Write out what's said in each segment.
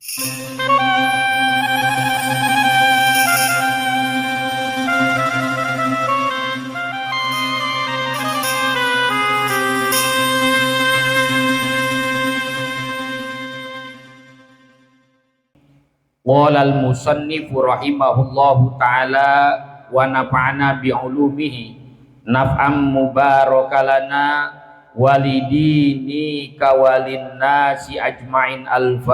Qala al-musannif rahimahullahu ta'ala wa nafa'ana bi'ulumihi naf'am mubarakalana walidini kawalin nasi ajma'in. Al-Fatihah.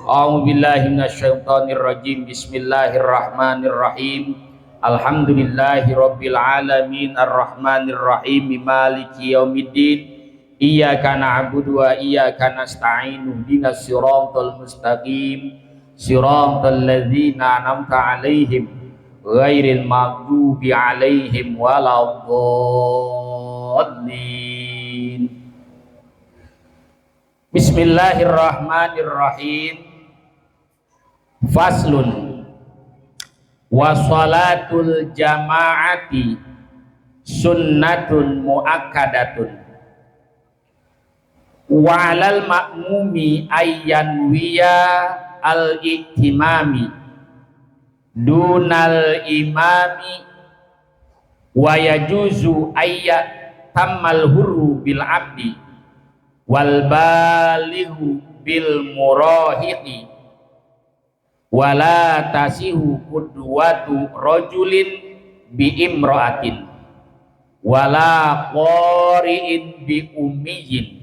A'udzu billahi minasyaitonir rajim. Bismillahirrahmanirrahim. Alhamdulillahi rabbil alamin arrahmanir rahim maliki yaumiddin. Iyyaka na'budu wa iyyaka nasta'in ihdinas siratal mustaqim siratal ladzina an'amta 'alaihim ghairil maghdubi 'alaihim waladdallin. Bismillahirrahmanirrahim. Faslun wa shalatul jama'ati sunnatun muakkadatun wa 'alal ma'mumi ayyan wiya al-ihtimami dunal imami wa yajuzu ayya tammal hurru bil abdi wal balighu bil murahiqi wala tasihu qudwatu rajulin bi imra'atin wala qari'in bi ummiyin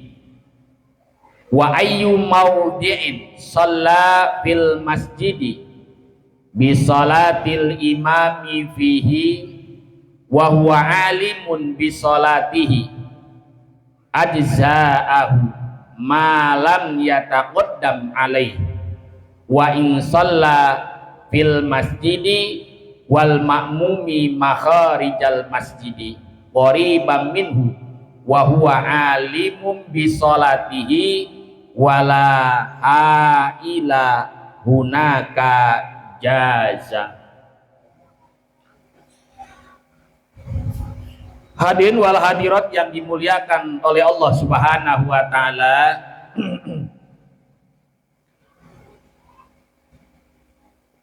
wa ayyu mawdi'in shalla fil masjidi bi salatil imami fihi wa huwa alimun bi salatihi ajza'ahu ma lam yataqaddam alaihi wa in shalla fil masjidi wal ma'mumi makharijal masjidi qariban minhu wa huwa alimun bi salatihi wala haila hunaka jaza. Hadirin wal hadirat yang dimuliakan oleh Allah Subhanahu wa taala,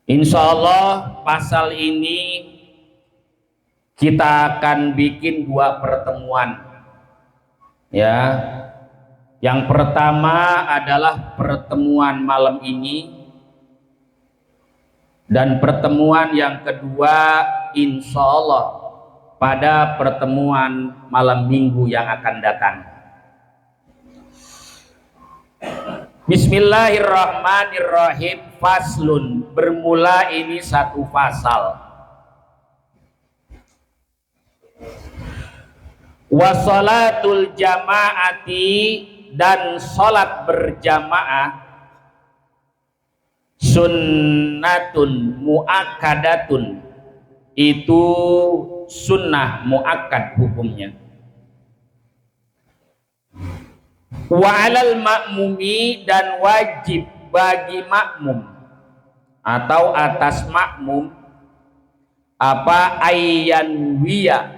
insyaallah pasal ini kita akan bikin 2 pertemuan ya. Yang pertama adalah pertemuan malam ini, dan pertemuan yang kedua insya Allah pada pertemuan malam minggu yang akan datang. Bismillahirrahmanirrahim. Faslun, bermula ini 1 pasal. Wa sholatul jama'ati, dan sholat berjamaah, sunnatun muakkadatun, itu sunnah muakkad hukumnya. Wa 'alal ma'mumi, dan wajib bagi makmum atau atas makmum apa ayyan wiya,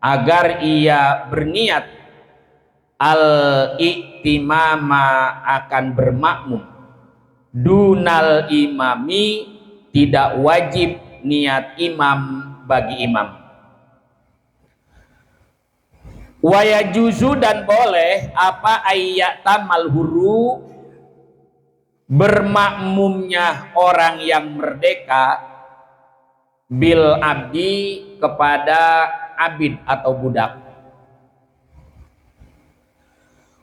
agar ia berniat al-i'timama, akan bermakmum, dunal imami, tidak wajib niat imam bagi imam. Wa yajuzu, dan boleh apa ayyatamal huru, bermakmumnya orang yang merdeka, bil abdi, kepada abid atau budak.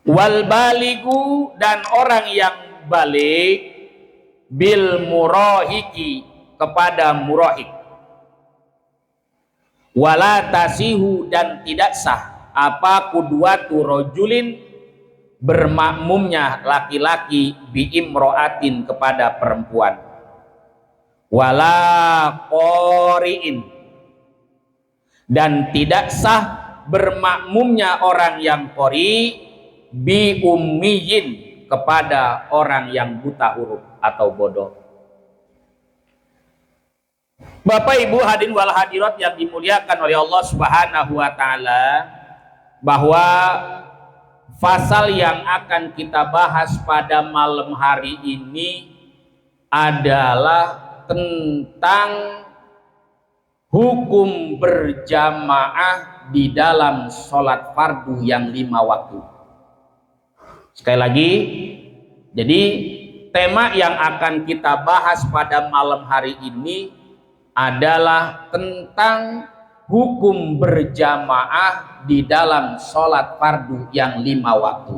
Wal baligu, dan orang yang balik, bil murahiki, kepada murahik. Wala tasihu, dan tidak sah apa qudwatu rajulin, bermakmumnya laki-laki, bi imro'atin, kepada perempuan. Wala qari'in, dan tidak sah bermakmumnya orang yang qari, bi ummiyin, kepada orang yang buta huruf atau bodoh. Bapak Ibu hadirin wal hadirat yang dimuliakan oleh Allah Subhanahu wa taala, bahwa Pasal yang akan kita bahas pada malam hari ini adalah tentang hukum berjamaah di dalam sholat fardu yang 5 waktu. Sekali lagi, jadi tema yang akan kita bahas pada malam hari ini adalah tentang hukum berjamaah di dalam sholat fardu yang 5 waktu.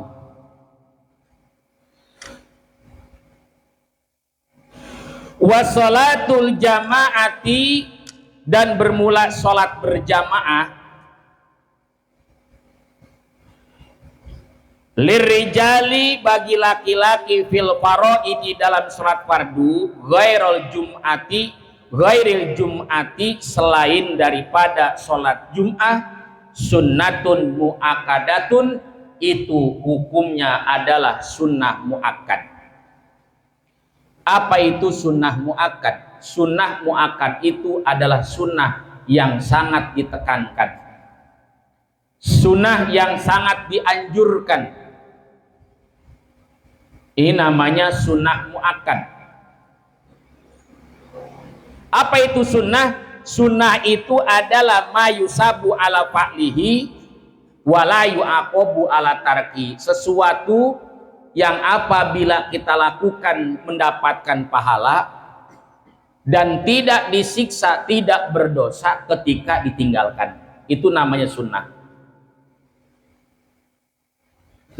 Wassalatul jamaati, dan bermula sholat berjamaah lirijali bagi laki-laki fil faraidi dalam sholat fardu ghairil jum'ati selain daripada sholat Jum'ah sunnatun mu'akkadatun, itu hukumnya adalah sunnah mu'akkad. Apa itu sunnah mu'akkad? Sunnah mu'akkad itu adalah sunnah yang sangat ditekankan, sunnah yang sangat dianjurkan. Ini namanya sunnah mu'akkad. Apa itu sunnah? Sunnah itu adalah ma yusabu ala fa'lihi wa la yu'aqabu ala tarki. Sesuatu yang apabila kita lakukan mendapatkan pahala dan tidak disiksa, tidak berdosa ketika ditinggalkan. Itu namanya sunnah.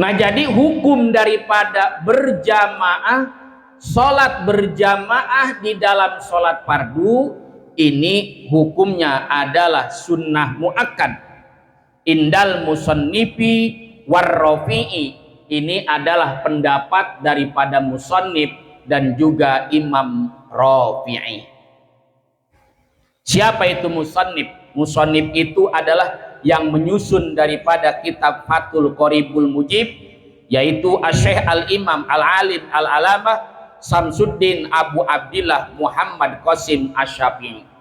Nah, jadi hukum daripada berjamaah, sholat berjamaah di dalam sholat fardu ini hukumnya adalah sunnah mu'akkad. Indal musannifi warrafi'i, ini adalah pendapat daripada musannif dan juga Imam Rafi'i. Siapa itu musannif? Musannif itu adalah yang menyusun daripada kitab Fathul Qoribul Mujib, yaitu Asy-Syaikh Al-Imam Al-Alim Al-Alamah Samsuddin Abu Abdillah Muhammad Qasim Asy-Syafi'i.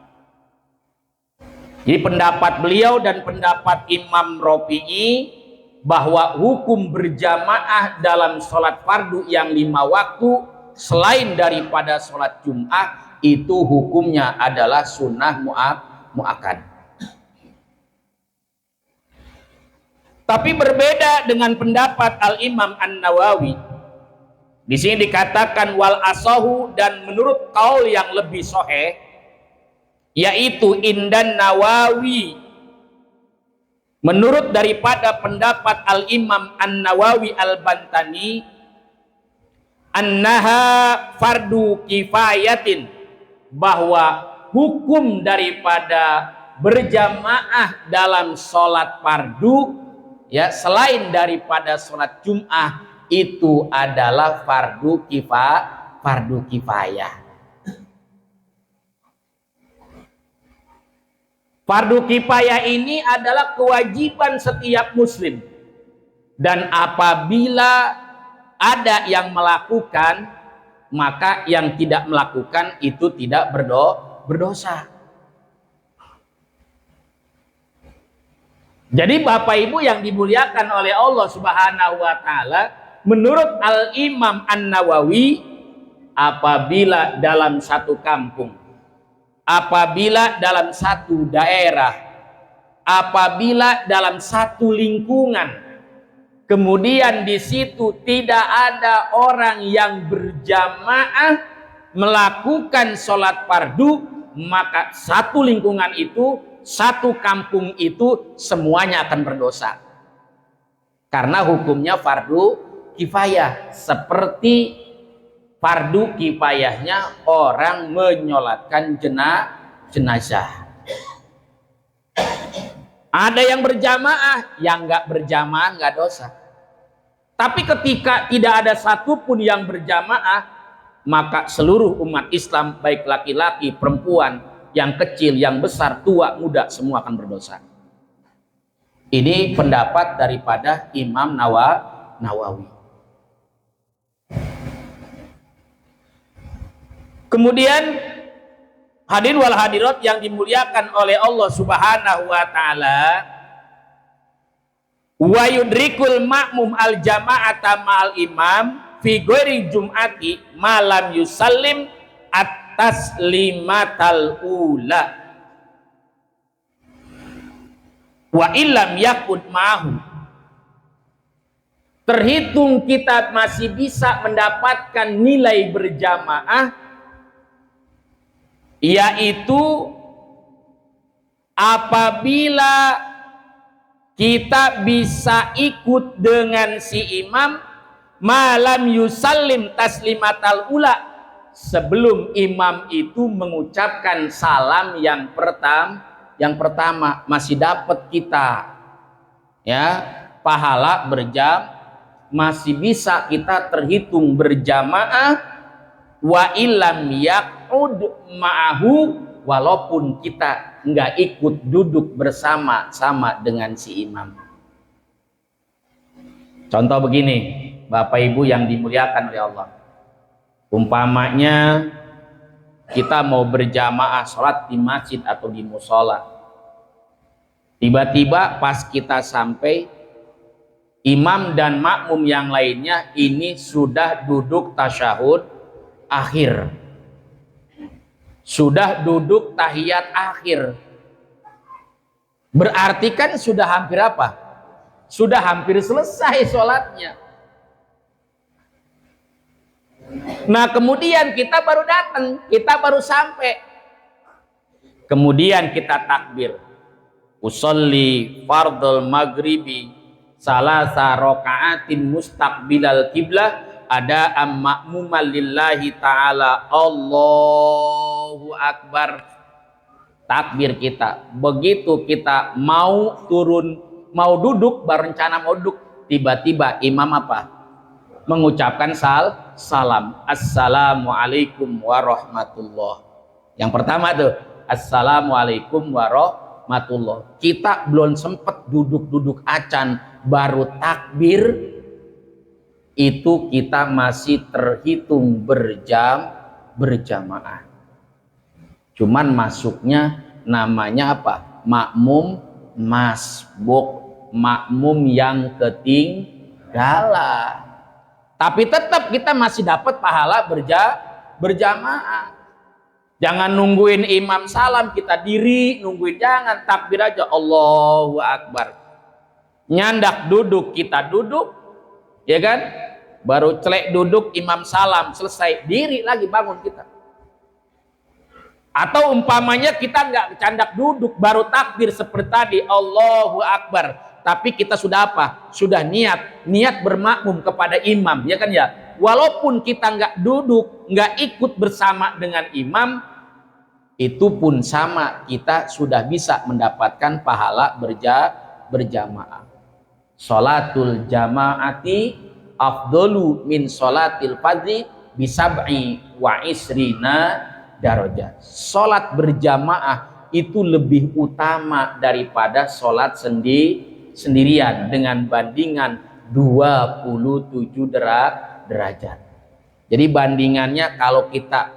Jadi pendapat beliau dan pendapat Imam Rafi'i bahwa hukum berjamaah dalam sholat fardu yang 5 waktu selain daripada sholat Jum'ah itu hukumnya adalah sunnah mu'akkad. Tapi berbeda dengan pendapat Al-Imam An-Nawawi. Di sini dikatakan wal asahu, dan menurut kaul yang lebih sahih yaitu indan Nawawi, menurut daripada pendapat Al-Imam An-Nawawi Al-Bantani, annaha fardu kifayatin, bahwa hukum daripada berjamaah dalam sholat fardu ya selain daripada sholat Jum'ah itu adalah fardu kifayah. Fardu kifayah ini adalah kewajiban setiap muslim, dan apabila ada yang melakukan, maka yang tidak melakukan itu tidak berdosa. Jadi Bapak Ibu yang dimuliakan oleh Allah Subhanahu wa taala, menurut Al-Imam An-Nawawi, apabila dalam satu kampung, apabila dalam satu daerah, apabila dalam satu lingkungan, kemudian di situ tidak ada orang yang berjamaah melakukan sholat fardu, maka satu lingkungan itu, satu kampung itu semuanya akan berdosa. Karena hukumnya fardu kifayah, seperti fardu kifayahnya orang menyolatkan jenazah. Ada yang berjamaah, yang nggak berjamaah nggak dosa. Tapi ketika tidak ada satupun yang berjamaah, maka seluruh umat Islam, baik laki-laki, perempuan, yang kecil, yang besar, tua, muda, semua akan berdosa. Ini pendapat daripada Imam Nawawi. Kemudian hadirin wal hadirat yang dimuliakan oleh Allah Subhanahu wa taala, Wa yudrikul ma'mum al jama'ata ma'al imam fi ghairi jum'ati malam yusallim atas limatal ula wa illam yakun ma'hu. Terhitung kita masih bisa mendapatkan nilai berjamaah, yaitu apabila kita bisa ikut dengan si imam malam yusallim taslimatal ula, sebelum imam itu mengucapkan salam yang pertama masih dapat kita ya pahala berjam, masih bisa kita terhitung berjamaah. Wa illam yaqud ma'ahu, walaupun kita nggak ikut duduk bersama-sama dengan si imam. Contoh begini, Bapak Ibu yang dimuliakan oleh Allah, umpamanya kita mau berjamaah sholat di masjid atau di musola, tiba-tiba pas kita sampai, imam dan makmum yang lainnya ini sudah duduk tasyahud akhir, sudah duduk tahiyat akhir. Berarti kan sudah hampir apa? Sudah hampir selesai sholatnya. Nah kemudian kita baru datang, kita baru sampai, kemudian kita takbir, usolli fardul maghribi salasa rokaatin mustaqbilal kiblah ada ma'muman lillahi ta'ala Allahu Akbar. Takbir kita. Begitu kita mau turun, mau duduk, baru rencana mau duduk, tiba-tiba imam apa? Mengucapkan salam. Assalamualaikum warahmatullah. Yang pertama tuh, Assalamualaikum warahmatullah. Kita belum sempat duduk-duduk acan, baru takbir, itu kita masih terhitung berjamaah. Cuman masuknya namanya apa? Makmum masbuk, makmum yang ketinggalan. Tapi tetap kita masih dapat pahala berjamaah. Jangan nungguin imam salam kita diri nungguin, jangan, takbir aja Allahu Akbar. Nyandak duduk kita duduk, ya kan? Baru celek duduk imam salam selesai, diri lagi bangun kita. Atau umpamanya kita nggak candak duduk, baru takbir seperti tadi Allahu Akbar, tapi kita sudah apa? Sudah niat bermakmum kepada imam, ya kan ya? Walaupun kita nggak duduk, nggak ikut bersama dengan imam, itu pun sama, kita sudah bisa mendapatkan pahala berjamaah. Sholatul jamaati afdolu min sholatil fardhi bisab'i wa isrina darajat. Sholat berjamaah itu lebih utama daripada sholat sendirian dengan bandingan 27 derajat. Jadi bandingannya kalau kita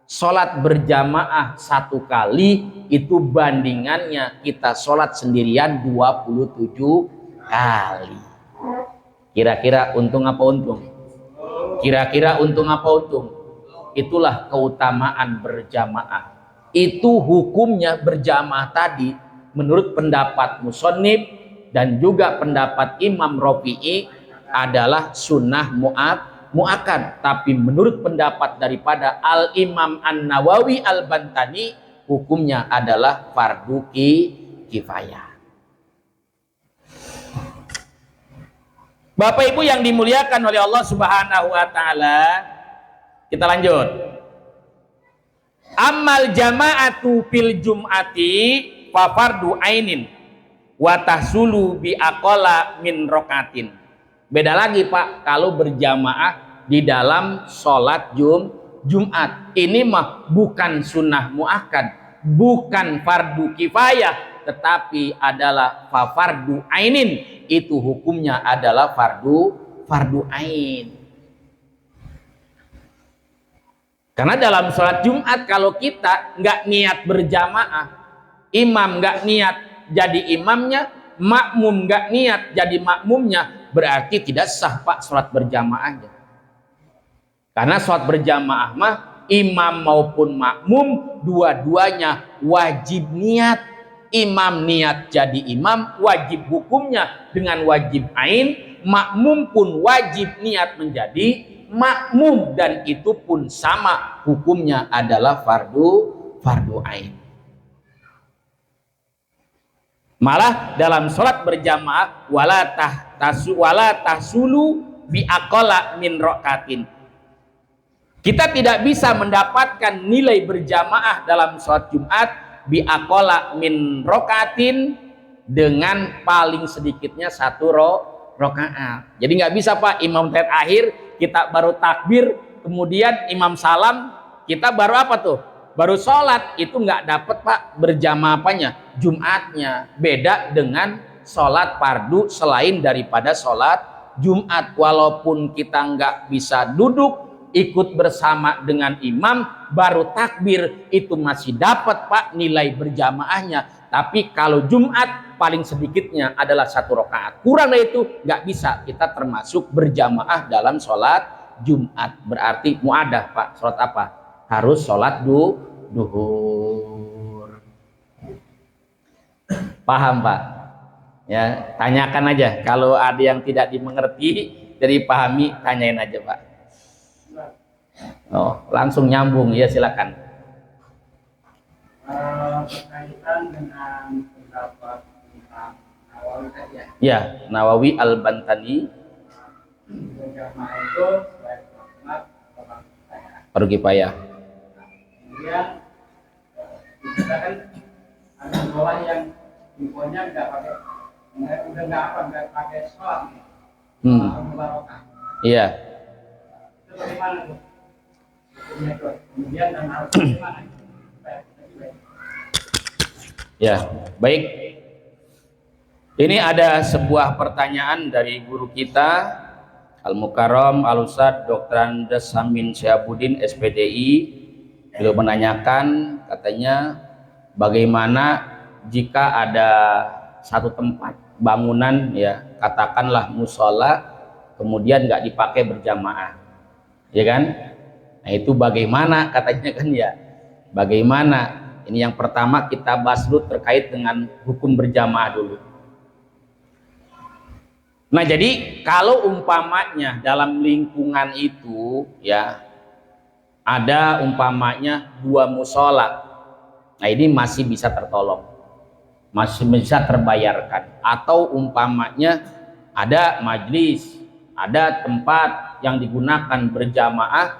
sholat berjamaah 1 kali, itu bandingannya kita sholat sendirian 27 kali. Kira-kira untung apa untung? Kira-kira untung apa untung? Itulah keutamaan berjamaah. Itu hukumnya berjamaah tadi menurut pendapat musannif dan juga pendapat Imam Rafi'i adalah sunnah mu'akkad. Tapi menurut pendapat daripada Al-Imam An-Nawawi Al-Bantani, hukumnya adalah fardu kifayah. Bapak Ibu yang dimuliakan oleh Allah Subhanahu wa taala, kita lanjut. Amal jama'atu fil jum'ati fa fardu ainin wa tahsulu bi aqalla min rakatin. Beda lagi Pak kalau berjamaah di dalam sholat Jumat. Ini mah bukan sunnah muakkad, bukan fardu kifayah, tetapi adalah fa fardu ainin. Itu hukumnya adalah fardu ain. Karena dalam sholat Jumat kalau kita nggak niat berjamaah, imam nggak niat jadi imamnya, makmum nggak niat jadi makmumnya, berarti tidak sah Pak sholat berjamaahnya. Karena sholat berjamaah mah imam maupun makmum dua-duanya wajib niat. Imam niat jadi imam, wajib hukumnya dengan wajib ain. Makmum pun wajib niat menjadi makmum, dan itu pun sama hukumnya adalah fardu ain. Malah dalam sholat berjamaah wala tahsulu bi aqalla min rakatin. Kita tidak bisa mendapatkan nilai berjamaah dalam sholat Jumat bi aqalla min rakatin dengan paling sedikitnya 1 rakaat. Jadi nggak bisa Pak, imam terakhir kita baru takbir, kemudian imam salam, kita baru apa tuh? Baru sholat. Itu nggak dapat Pak berjamaah apanya? Jumatnya. Beda dengan sholat fardu selain daripada sholat Jumat. Walaupun kita nggak bisa duduk ikut bersama dengan imam baru takbir, itu masih dapat Pak nilai berjamaahnya. Tapi kalau Jumat paling sedikitnya adalah 1 rakaat, kurang dari itu nggak bisa kita termasuk berjamaah dalam sholat Jumat. Berarti muadah Pak, sholat apa? Harus sholat duhur. Paham Pak? Ya, tanyakan aja kalau ada yang tidak dimengerti dari pahami, tanyain aja Pak. Oh, langsung nyambung ya, silakan. Berkaitan dengan pendapat Nawawi tadi ya. Ya, Nawawi Al-Bantani. Berjamaah itu selain sholat Fardu kifayah. Kemudian kita kan ada sekolah yang infonya nggak pakai sholat. Barokah. Iya. Itu bagaimana tuh? Kemudian dan harus bagaimana? Ya, baik. Ini ada sebuah pertanyaan dari guru kita Al-Mukarram Al-Ustadz Dr. Andes Samin Syahabuddin SPDI. Beliau menanyakan, katanya bagaimana jika ada satu tempat bangunan, ya katakanlah musola, kemudian nggak dipakai berjamaah, ya kan? Nah itu bagaimana katanya kan ya? Bagaimana? Ini yang pertama kita bahas dulu terkait dengan hukum berjamaah dulu. Nah jadi kalau umpamanya dalam lingkungan itu ya ada umpamanya 2 musola, nah ini masih bisa tertolong, masih bisa terbayarkan. Atau umpamanya ada majlis, ada tempat yang digunakan berjamaah,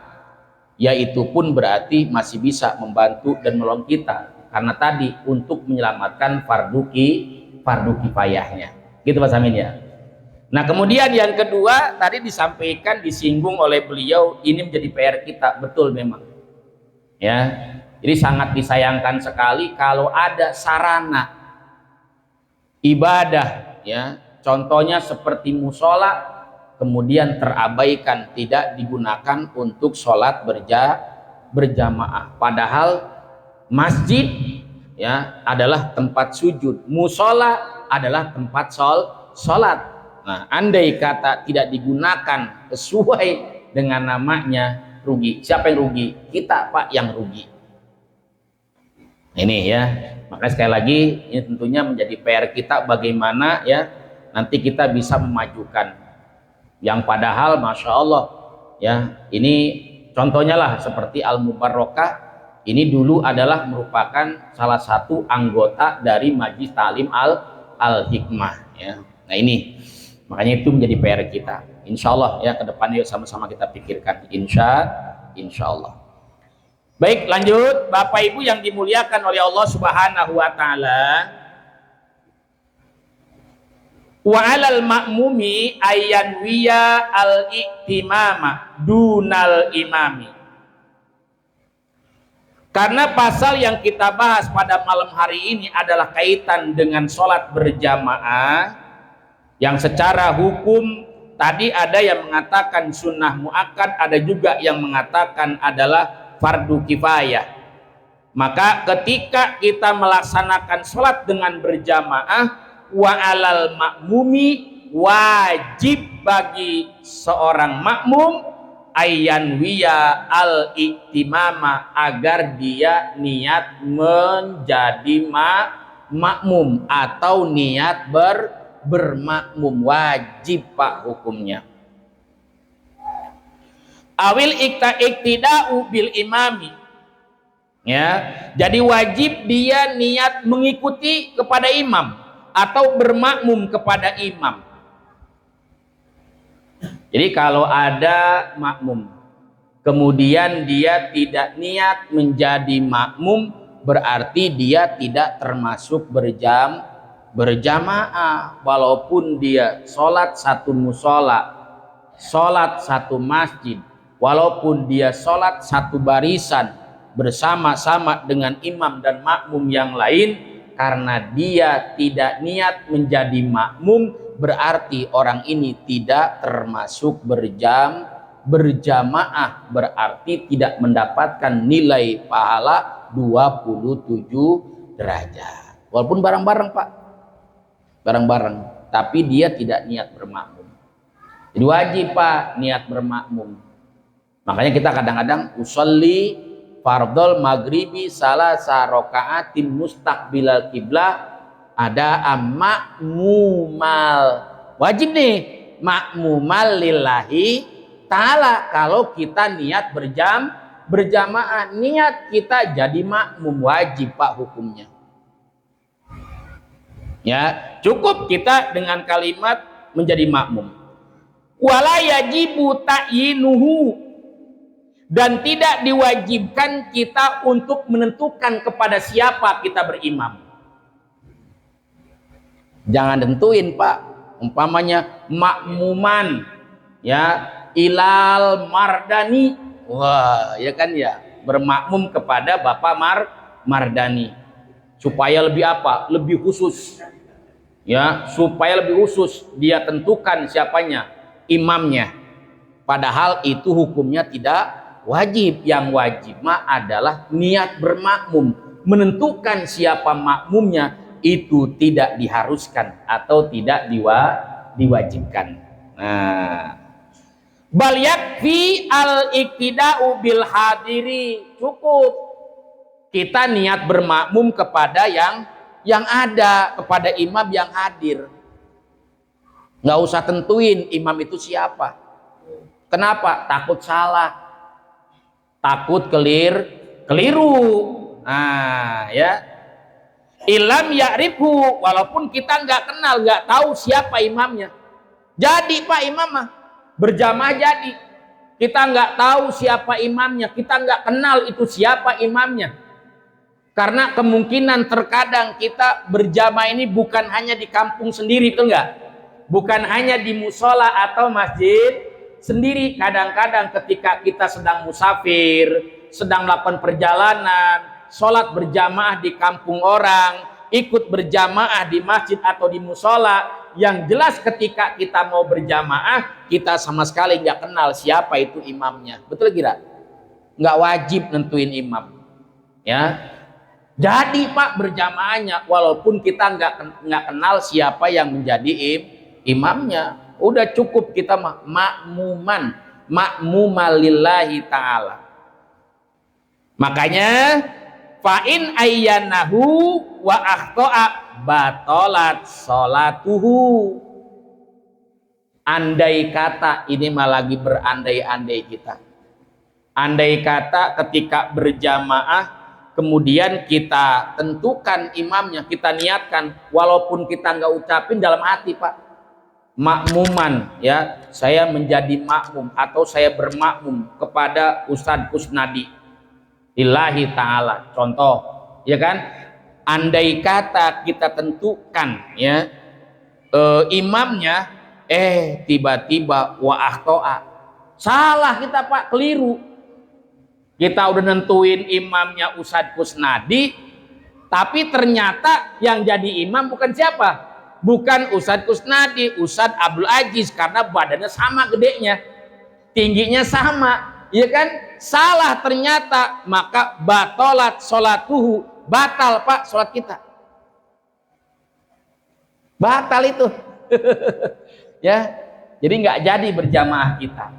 yaitu pun berarti masih bisa membantu dan menolong kita, karena tadi untuk menyelamatkan fardu kifayahnya, gitu Pak Samin ya. Nah kemudian yang kedua tadi disampaikan, disinggung oleh beliau, ini menjadi PR kita, betul memang ya. Jadi sangat disayangkan sekali kalau ada sarana ibadah ya, contohnya seperti musola, kemudian terabaikan, tidak digunakan untuk sholat berjamaah. Padahal masjid ya adalah tempat sujud, musola adalah tempat sholat. Nah, andai kata tidak digunakan sesuai dengan namanya, rugi. Siapa yang rugi? Kita Pak yang rugi. Ini ya, makanya sekali lagi ini tentunya menjadi PR kita bagaimana ya nanti kita bisa memajukan yang padahal Masya Allah ya, ini contohnya lah seperti Al-Mubarokah, ini dulu adalah merupakan salah satu anggota dari Majlis Ta'lim Al-Hikmah ya. Nah ini makanya itu menjadi PR kita, insya Allah ya, ke depan yuk sama-sama kita pikirkan, insya Allah. Baik, lanjut Bapak Ibu yang dimuliakan oleh Allah Subhanahu wa taala. Wa 'alal ma'mumi ayyanwiya al-i'timama dunal imami. Karena pasal yang kita bahas pada malam hari ini adalah kaitan dengan sholat berjamaah yang secara hukum tadi ada yang mengatakan sunnah muakkad, ada juga yang mengatakan adalah fardu kifayah. Maka ketika kita melaksanakan sholat dengan berjamaah, wa alal makmumi, wajib bagi seorang makmum ayyan wiya al iktimama, agar dia niat menjadi makmum atau niat bermakmum. Wajib Pak hukumnya. Awil iktida'u bil imami, ya, jadi wajib dia niat mengikuti kepada imam atau bermakmum kepada imam. Jadi kalau ada makmum kemudian dia tidak niat menjadi makmum, berarti dia tidak termasuk berjamaah, walaupun dia sholat satu musola, sholat satu masjid, walaupun dia sholat satu barisan bersama-sama dengan imam dan makmum yang lain, karena dia tidak niat menjadi makmum, berarti orang ini tidak termasuk berjamaah, berarti tidak mendapatkan nilai pahala 27 derajat. Walaupun bareng-bareng Pak, bareng-bareng, tapi dia tidak niat bermakmum. Jadi wajib Pak niat bermakmum. Makanya kita kadang-kadang usolli fardol maghribi salasa rokaatin mustaqbilal kiblah, ada makmumal, wajib nih makmumal lillahi ta'ala. Kalau kita niat berjamaah, niat kita jadi makmum, wajib Pak hukumnya. Ya, cukup kita dengan kalimat menjadi makmum. Wala yajibu ta'yinuhu, dan tidak diwajibkan kita untuk menentukan kepada siapa kita berimam. Jangan tentuin Pak, umpamanya makmuman ya ilal mardani, wah ya kan ya, bermakmum kepada Bapak Mardani, supaya lebih apa, lebih khusus ya, supaya lebih khusus dia tentukan siapanya imamnya, padahal itu hukumnya tidak wajib. Yang wajib mah adalah niat bermakmum, menentukan siapa makmumnya itu tidak diharuskan atau tidak diwajibkan. Nah, bal yakfi al iktida'u bil hadiri, cukup kita niat bermakmum kepada yang ada, kepada imam yang hadir. Nggak usah tentuin imam itu siapa. Kenapa? Takut salah, takut keliru. Nah ya, ilam ya'rifhu, walaupun kita nggak kenal, nggak tahu siapa imamnya, jadi Pak imam mah berjamaah jadi, kita nggak tahu siapa imamnya, kita nggak kenal itu siapa imamnya. Karena kemungkinan terkadang kita berjamaah ini bukan hanya di kampung sendiri, itu enggak, bukan hanya di musola atau masjid sendiri. Kadang-kadang ketika kita sedang musafir, sedang melakukan perjalanan, sholat berjamaah di kampung orang, ikut berjamaah di masjid atau di musola, yang jelas ketika kita mau berjamaah kita sama sekali nggak kenal siapa itu imamnya, betul kira? Nggak wajib nentuin imam ya, jadi Pak berjamaahnya walaupun kita nggak kenal siapa yang menjadi imamnya. Udah cukup kita makmuman, makmumalillahi ta'ala. Makanya fa'in ayyanahu wa akhto'a batolat sholatuhu. Andai kata, ini malah lagi berandai-andai kita, andai kata ketika berjamaah kemudian kita tentukan imamnya, kita niatkan, walaupun kita nggak ucapin dalam hati Pak, makmuman ya, saya menjadi makmum atau saya bermakmum kepada Ustadz Kusnadi lillahi ta'ala, contoh ya kan. Andai kata kita tentukan ya imamnya, tiba-tiba wa akhto'a, salah kita Pak, keliru. Kita udah nentuin imamnya Ustadz Kusnadi, tapi ternyata yang jadi imam bukan siapa? Bukan Ustadz Kusnadi, Ustadz Abdul Aziz, karena badannya sama gedenya, tingginya sama, ya kan? Salah ternyata, maka batolat sholatuhu, batal Pak sholat kita. batal itu. Ya, jadi nggak jadi berjamaah kita.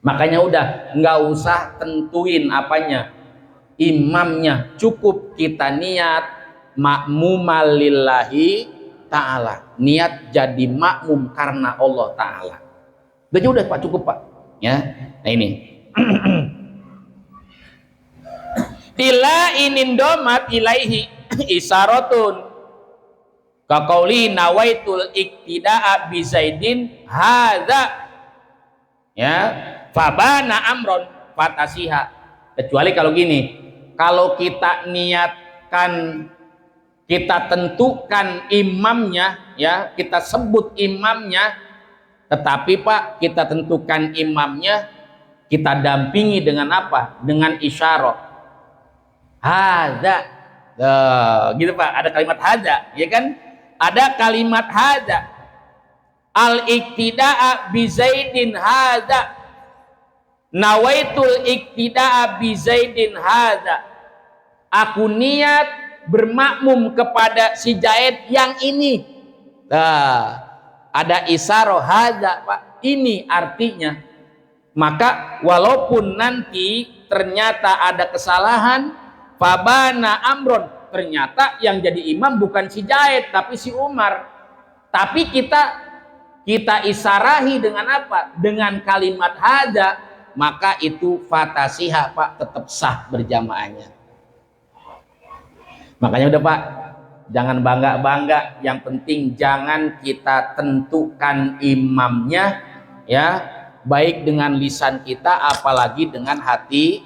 Makanya udah nggak usah tentuin apanya, imamnya, cukup kita niat makmumal lillahi ta'ala, niat jadi makmum karena Allah ta'ala. Udah Pak, cukup Pak. Ya, nah ini. Ila inin domat ilaihi isaratun kaqauli nawaitul iktida'a bi Zaidin hadza, ya, fabana amron fatasiha. Kecuali kalau gini, kalau kita niatkan, kita tentukan imamnya, ya, kita sebut imamnya, tetapi Pak, kita tentukan imamnya, kita dampingi dengan apa? Dengan isyarah hadza. Gitu Pak, ada kalimat hadza, ya kan? Ada kalimat hadza, al iktida'a bi Zaidin hadza, nawaitul iktida'a bi Zaidin hadza, aku niat bermakmum kepada si Zaid yang ini. Ada isyarah hadza Pak, ini artinya. Maka walaupun nanti ternyata ada kesalahan, fabana amron, ternyata yang jadi imam bukan si Zaid tapi si Umar, tapi kita isarahi dengan apa? Dengan kalimat hadza, maka itu fatasiha Pak, tetap sah berjamaahnya. Makanya udah Pak, jangan bangga-bangga, yang penting jangan kita tentukan imamnya, ya, baik dengan lisan kita apalagi dengan hati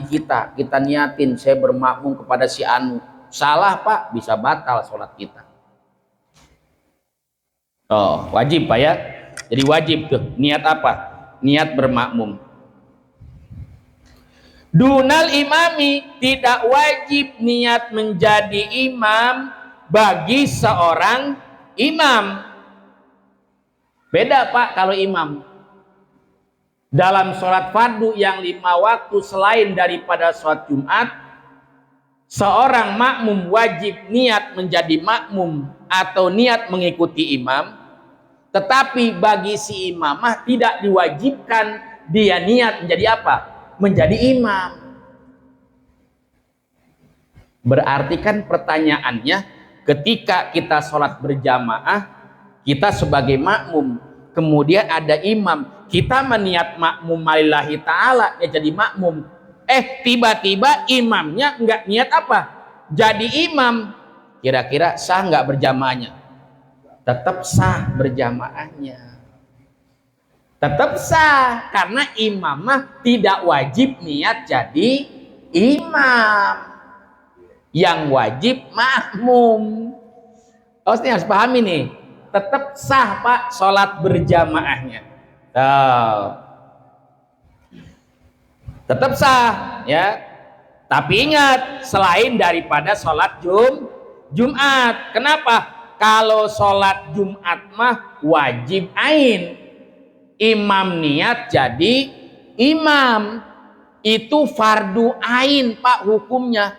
kita. Kita niatin saya bermakmum kepada si anu, salah Pak, bisa batal sholat kita. Oh, wajib Pak ya. Jadi wajib tuh niat apa? Niat bermakmum. Dunal imami, tidak wajib niat menjadi imam bagi seorang imam. Beda Pak kalau imam. Dalam sholat fardu yang 5 waktu selain daripada sholat Jumat, seorang makmum wajib niat menjadi makmum atau niat mengikuti imam. Tetapi bagi si imamah tidak diwajibkan dia niat menjadi apa? Menjadi imam. Berarti kan pertanyaannya, ketika kita sholat berjamaah, kita sebagai makmum, kemudian ada imam, kita meniat makmum lillahi ta'ala, ya jadi makmum. Tiba-tiba imamnya nggak niat apa? Jadi imam. Kira-kira sah nggak berjamaahnya? Tetap sah berjamaahnya. Tetap sah, karena imamah tidak wajib niat jadi imam. Yang wajib makmum. Oh, ini harus pahami nih. Tetap sah Pak sholat berjamaahnya. Tetap sah ya. Tapi ingat, selain daripada sholat Jumat. Kenapa? Kalau sholat Jumat mah wajib ain. Imam niat jadi imam. Itu fardu ain Pak hukumnya.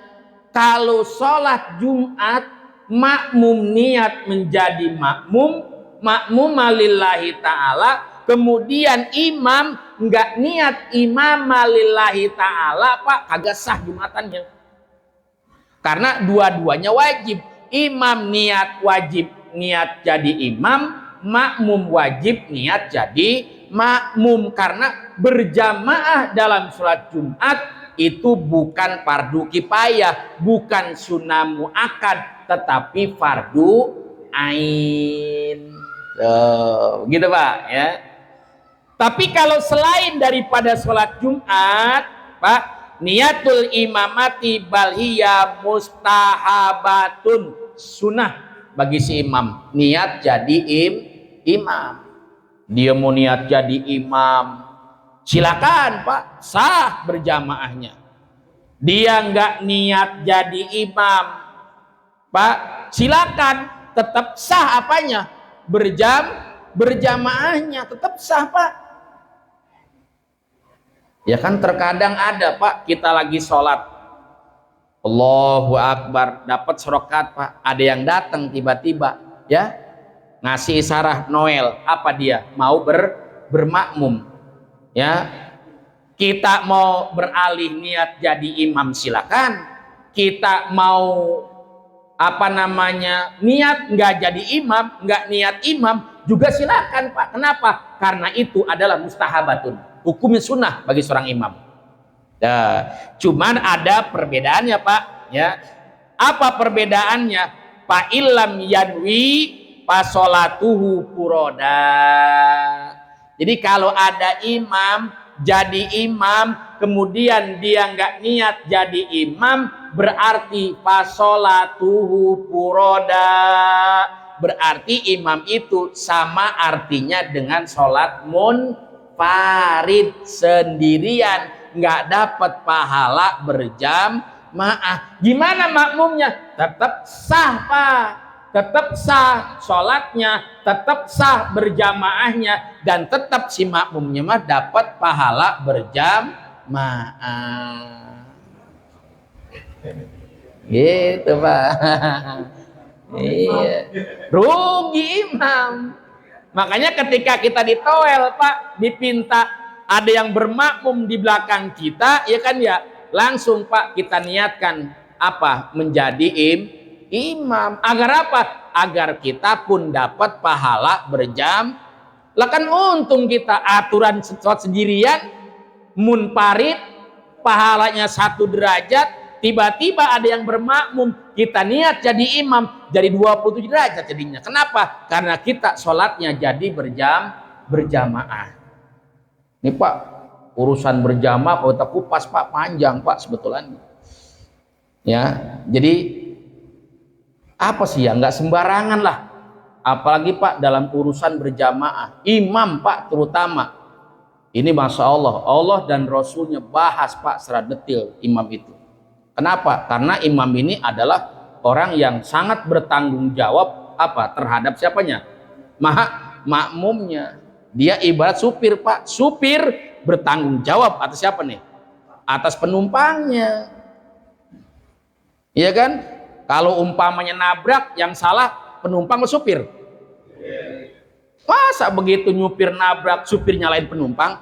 Kalau sholat Jumat makmum niat menjadi makmum lillahi ta'ala, kemudian imam nggak niat imam lillahi ta'ala Pak, kagak sah Jumatannya. Karena dua-duanya wajib. Imam niat wajib niat jadi imam, makmum wajib niat jadi makmum. Karena berjamaah dalam sholat Jumat itu bukan fardu kifayah, bukan sunnah muakkad, tetapi fardu ain. Gitu Pak ya. Tapi kalau selain daripada sholat Jumat Pak, niatul imamati balhiya mustahabatun, sunnah bagi si imam niat jadi imam. Dia mau niat jadi imam, silakan Pak, sah berjamaahnya. Dia nggak niat jadi imam Pak, silakan, tetap sah apanya? Berjamaahnya tetap sah Pak. Ya kan terkadang ada Pak, kita lagi sholat Allahu Akbar, dapat serokat Pak, ada yang datang tiba-tiba ya, ngasih isyarat Noel, apa dia? Mau bermakmum, ya. Kita mau beralih niat jadi imam silakan. Kita mau apa namanya niat nggak jadi imam, nggak niat imam juga silakan Pak. Kenapa? Karena itu adalah mustahabatun, hukumnya sunnah bagi seorang imam. Ya, cuman ada perbedaannya Pak. Ya, apa perbedaannya? Pak ilam yanwi pasolatuhu puroda. Jadi kalau ada imam jadi imam, kemudian dia nggak niat jadi imam, berarti pasolatuhu puroda. Berarti imam itu sama artinya dengan sholat munfarid, sendirian, nggak dapat pahala berjamaah. Gimana makmumnya? Tetap sah Pak, tetap sah sholatnya, tetap sah berjamaahnya, dan tetap si makmumnya mah dapat pahala berjamaah. Gitu Pak. Iya, rugi imam. Makanya ketika kita ditowel Pak, dipinta ada yang bermakmum di belakang kita, ya kan ya, langsung Pak kita niatkan apa? Menjadi imam. Agar apa? Agar kita pun dapat pahala berjam. Lah kan untung kita aturan sholat sendirian, munfarid, pahalanya 1 derajat. Tiba-tiba ada yang bermakmum, kita niat jadi imam, jadi 27 derajat jadinya. Kenapa? Karena kita sholatnya jadi berjamaah. Ini Pak, urusan berjamaah kalau kita kupas Pak panjang Pak sebetulnya. Ya, jadi apa sih ya, nggak sembarangan lah. Apalagi Pak dalam urusan berjamaah, imam Pak terutama. Ini Masya Allah, Allah dan Rasulnya bahas Pak secara detail imam itu. Kenapa? Karena imam ini adalah orang yang sangat bertanggung jawab apa terhadap siapanya? Makmumnya. Dia ibarat supir Pak. Supir bertanggung jawab atas siapa nih? Atas penumpangnya. Iya kan? Kalau umpamanya nabrak, yang salah penumpang atau supir? Masa begitu nyupir nabrak, supir nyalain penumpang?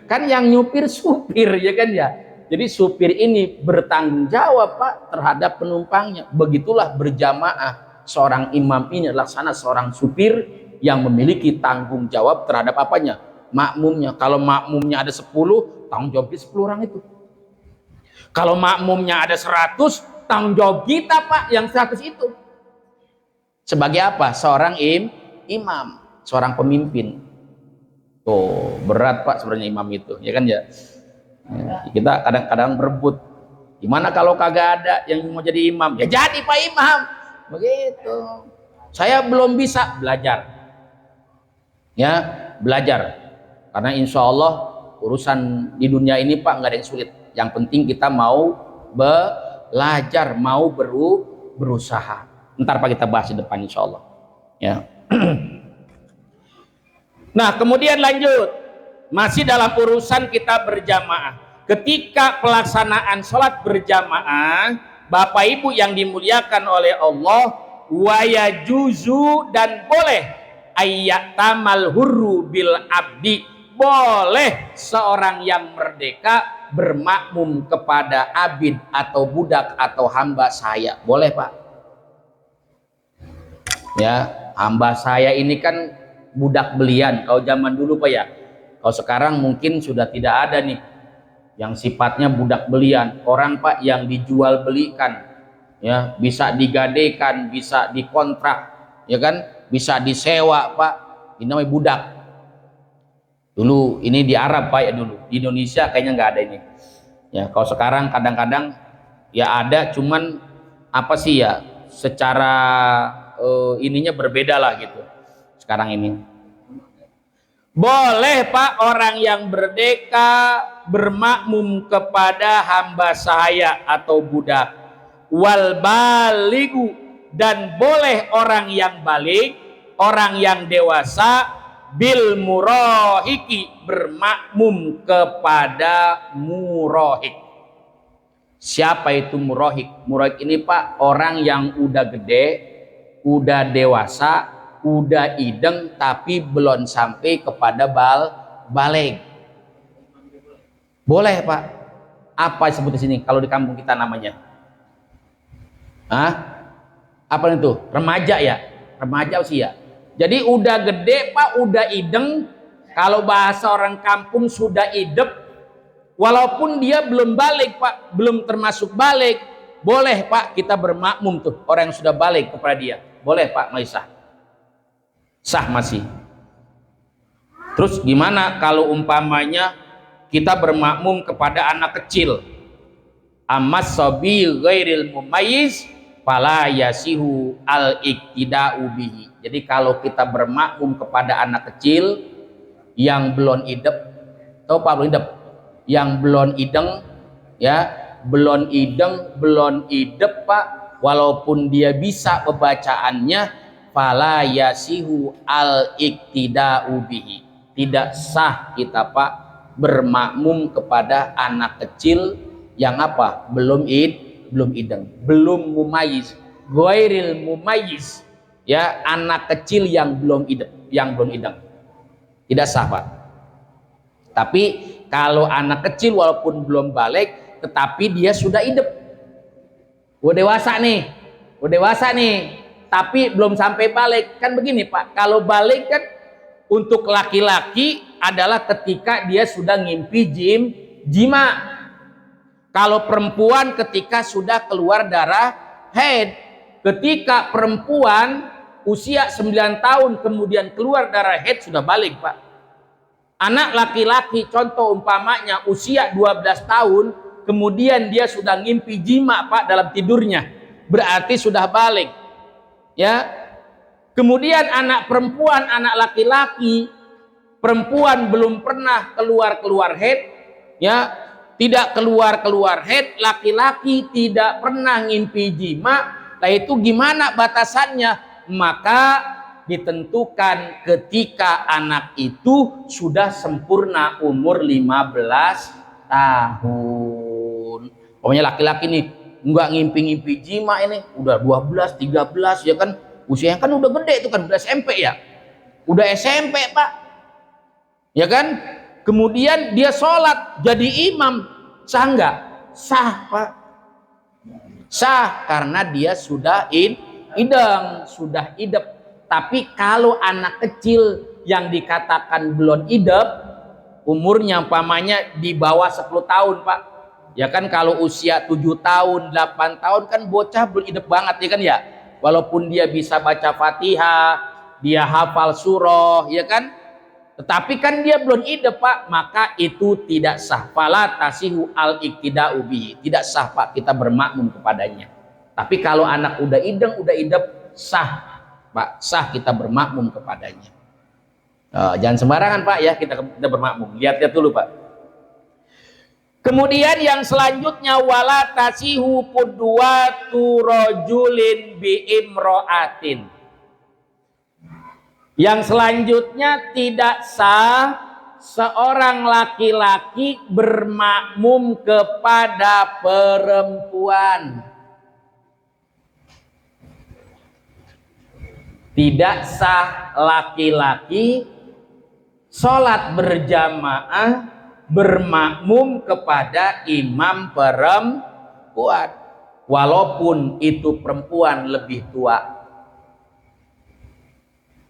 Kan yang nyupir supir, ya kan ya? Jadi supir ini bertanggung jawab Pak terhadap penumpangnya. Begitulah berjamaah. Seorang imam ini laksana seorang supir yang memiliki tanggung jawab terhadap apanya? Makmumnya. Kalau makmumnya ada 10, tanggung jawab 10 orang itu. Kalau makmumnya ada 100, tanggung jawab kita Pak yang 100 itu. Sebagai apa? Seorang imam, seorang pemimpin. Tuh, berat Pak sebenarnya imam itu, ya kan ya? Ya, kita kadang-kadang berebut. Gimana kalau kagak ada yang mau jadi imam? Ya jadi Pak Imam. Begitu. Saya belum bisa belajar. Ya, belajar. Karena insya Allah urusan di dunia ini Pak nggak ada yang sulit. Yang penting kita mau belajar, mau berusaha. Ntar Pak kita bahas di depan insya Allah. Ya. Nah kemudian lanjut. Masih dalam urusan kita berjamaah. Ketika pelaksanaan sholat berjamaah, Bapak Ibu yang dimuliakan oleh Allah, wa yajuzu, dan boleh ayyatamal hurru bil abdi, boleh seorang yang merdeka bermakmum kepada abid atau budak atau hamba saya. Boleh Pak. Ya, hamba saya ini kan budak belian. Kalau zaman dulu Pak ya. Kalau sekarang mungkin sudah tidak ada nih yang sifatnya budak belian. Orang Pak yang dijual belikan, ya, bisa digadaikan, bisa dikontrak, ya kan, bisa disewa Pak. Ini namanya budak. Dulu ini di Arab Pak ya dulu. Di Indonesia kayaknya nggak ada ini. Ya, kalau sekarang kadang-kadang ya ada, cuman apa sih ya? Secara ininya berbeda lah gitu. Sekarang ini. Boleh Pak orang yang merdeka bermakmum kepada hamba saya atau budak. Wal baligu, dan boleh orang yang balik, orang yang dewasa, bil murahiki, bermakmum kepada murahik. Siapa itu murahik? Murahik ini Pak orang yang udah gede, udah dewasa, udah ideng tapi belum sampai kepada balik. Boleh, Pak. Apa disebut di sini kalau di kampung kita namanya? Hah? Apa itu? Remaja ya? Remaja usia. Jadi udah gede, Pak, udah ideng. Kalau bahasa orang kampung sudah idep, walaupun dia belum balik, Pak, belum termasuk balik, boleh, Pak, kita bermakmum tuh orang yang sudah balik kepada dia. Boleh, Pak, masih sah. Sah masih. Terus gimana kalau umpamanya kita bermakmum kepada anak kecil? Amas sabi ghairil mumayyiz fala yasihu al-iktida'u bihi. Jadi kalau kita bermakmum kepada anak kecil yang belum idep, tahu Pak belum idep? Yang belum ideng, ya, belum ideng, belum idep, Pak, walaupun dia bisa pembacaannya, fala yasihu al-iktida'u bihi. Tidak sah kita, Pak, bermakmum kepada anak kecil yang apa? Belum ideng, belum mumayyiz, ghairil mumayyiz, ya, anak kecil yang belum ideng. Tidak sah, Pak. Tapi kalau anak kecil walaupun belum balik tetapi dia sudah idep, udah dewasa nih, tapi belum sampai balik. Kan begini, Pak, kalau balik kan untuk laki-laki adalah ketika dia sudah ngimpi jima. Kalau perempuan ketika sudah keluar darah haid. Ketika perempuan usia 9 tahun kemudian keluar darah haid sudah balik, Pak. Anak laki-laki contoh umpamanya usia 12 tahun kemudian dia sudah ngimpi jima, Pak, dalam tidurnya, berarti sudah balik, ya. Kemudian anak perempuan, anak laki-laki, perempuan belum pernah keluar haid, ya, tidak keluar haid, laki-laki tidak pernah ngimpi jima. Nah, itu gimana batasannya? Maka ditentukan ketika anak itu sudah sempurna umur 15 tahun. Pokoknya laki-laki nih nggak ngimpi-ngimpi jima, ini udah 12, 13, ya kan, usianya kan udah gede itu kan, udah SMP ya, udah SMP, Pak, ya kan. Kemudian dia sholat jadi imam, sah nggak? Sah, Pak, sah, karena dia sudah ideng, sudah idep. Tapi kalau anak kecil yang dikatakan belum idep, umurnya umpamanya di bawah 10 tahun, Pak, ya kan, kalau usia 7 tahun, 8 tahun kan bocah belum idep banget, ya kan, ya. Walaupun dia bisa baca Fatihah, dia hafal surah, ya kan, tetapi kan dia belum idep, Pak, maka itu tidak sah. Fala tasihu al-iktida'u bihi. Tidak sah, Pak, kita bermakmum kepadanya. Tapi kalau anak udah ideng, udah idep, sah, Pak, sah kita bermakmum kepadanya. Jangan sembarangan, Pak, ya, kita bermakmum. Lihat-lihat dulu, Pak. Kemudian yang selanjutnya, wala tasihu qudwatu rajulin bi imra'atin. Yang selanjutnya tidak sah seorang laki-laki bermakmum kepada perempuan. Tidak sah laki-laki sholat berjamaah bermakmum kepada imam perempuan, walaupun itu perempuan lebih tua.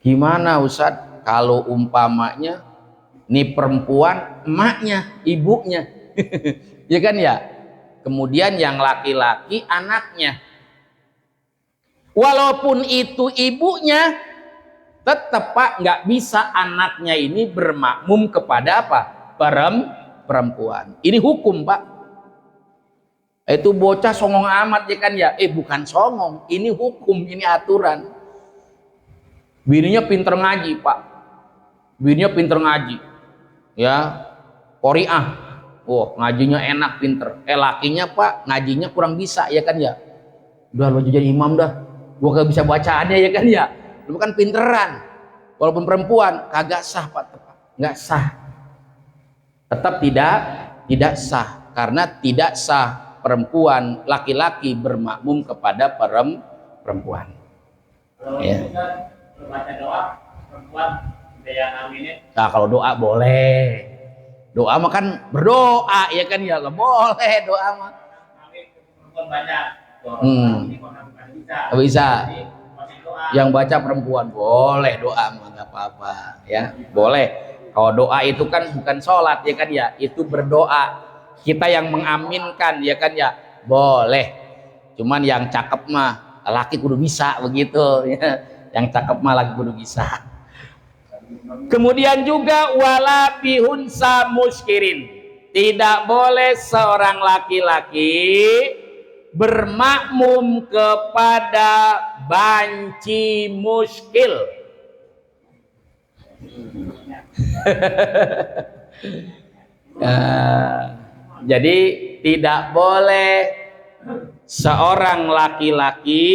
Gimana, Ustadz, kalau umpamanya nih perempuan emaknya, ibunya, ya kan, ya. Kemudian yang laki-laki anaknya, walaupun itu ibunya, tetap, Pak, nggak bisa anaknya ini bermakmum kepada apa? Perempuan. Ini hukum, Pak. Itu bocah songong amat, ya kan, ya. Bukan songong, ini hukum, ini aturan. Bininya pinter ngaji, Pak. Bininya pinter ngaji, ya, qori'ah. Oh, ngajinya enak, pinter. Lakinya, Pak, ngajinya kurang bisa, ya kan, ya. Udah lo jadi imam dah, gua gak bisa bacaannya, ya kan, ya. Lu kan pinteran. Walaupun perempuan, kagak sah, Pak, nggak sah. Tetap tidak sah, karena tidak sah perempuan, laki-laki bermakmum kepada perempuan. Kalau Ya. kita baca doa perempuan ada yang aminin. Nah, kalau doa boleh. Doa mah kan berdoa ya kan ya, boleh doa mah. Amin perempuan banyak. Ini bukan bisa. Bisa. Jadi, masih doa. Yang baca perempuan boleh doa mah nggak apa-apa ya, boleh. Kalau doa itu kan bukan sholat ya kan ya, itu berdoa. Kita yang mengaminkan ya kan ya, boleh. Cuman yang cakep mah laki kudu bisa begitu ya. Yang cakep mah laki kudu bisa. Kemudian juga wala bihunsa muskirin, tidak boleh seorang laki-laki bermakmum kepada banci muskil. Jadi tidak boleh seorang laki-laki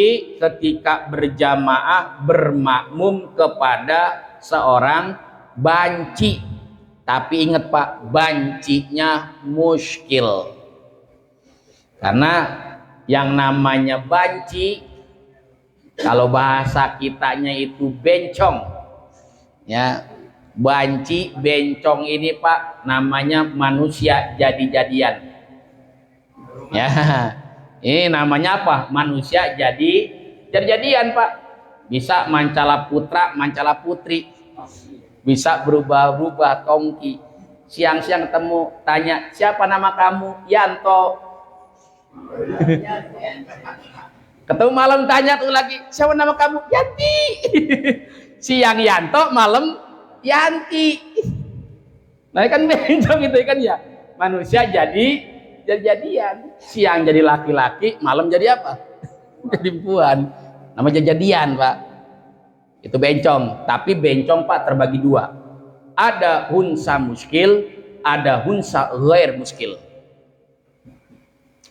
ketika berjamaah bermakmum kepada seorang banci. Tapi ingat Pak, bancinya muskil. Karena yang namanya banci, kalau bahasa kitanya itu bencong, ya, banci bencong ini Pak namanya manusia jadi-jadian, ya. Ini namanya apa? Manusia jadi-jadian Pak. Bisa mancala putra, mancala putri, bisa berubah-ubah tongki. Siang-siang ketemu, tanya siapa nama kamu? Yanto. Ketemu malam tanya tuh lagi, siapa nama kamu? Yanti. Siang Yanto, malam Yanti. Nah kan bencong itu kan ya, manusia jadi-jadian. Siang jadi laki-laki, malam jadi apa? Jadi perempuan. Namanya jadian Pak. Itu bencong. Tapi bencong Pak terbagi dua. Ada hunsa muskil, ada hunsa ghair muskil.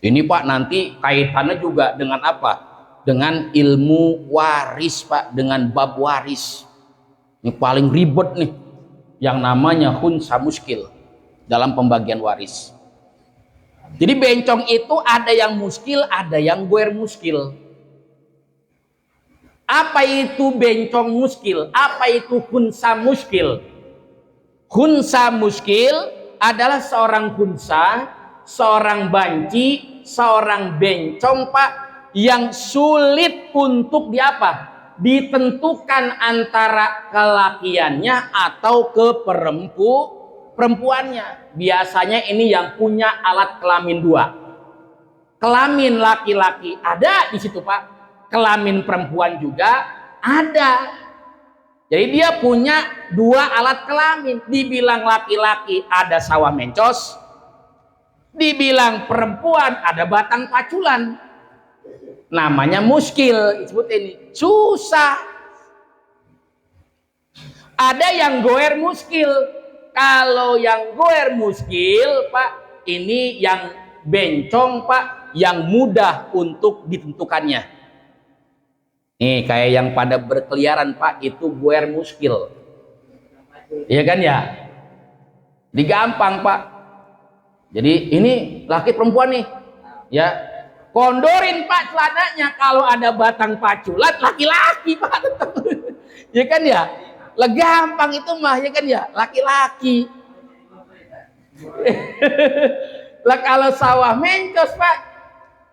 Ini Pak nanti kaitannya juga dengan apa? Dengan ilmu waris Pak, dengan bab waris. Ini paling ribet nih, yang namanya hunsa muskil dalam pembagian waris. Jadi bencong itu ada yang muskil, ada yang ghair muskil. Apa itu bencong muskil? Apa itu hunsa muskil? Hunsa muskil adalah seorang hunsa, seorang banci, seorang bencong Pak, yang sulit untuk ditentukan antara kelakiannya atau perempuannya. Biasanya ini yang punya alat kelamin dua. Kelamin laki-laki ada di situ Pak, kelamin perempuan juga ada. Jadi dia punya dua alat kelamin. Dibilang laki-laki ada sawah mencos, dibilang perempuan ada batang paculan. Namanya muskil, disebut ini susah. Ada yang goer muskil. Kalau yang goer muskil Pak, ini yang bencong Pak, yang mudah untuk ditentukannya. Nih kayak yang pada berkeliaran Pak, itu goer muskil. Iya kan ya? Digampang Pak. Jadi ini laki perempuan nih, ya. Kondorin Pak celananya, kalau ada batang paculat laki-laki Pak. Ya kan ya? Lah gampang itu mah ya kan ya, laki-laki. Lah kalau sawah mencos Pak,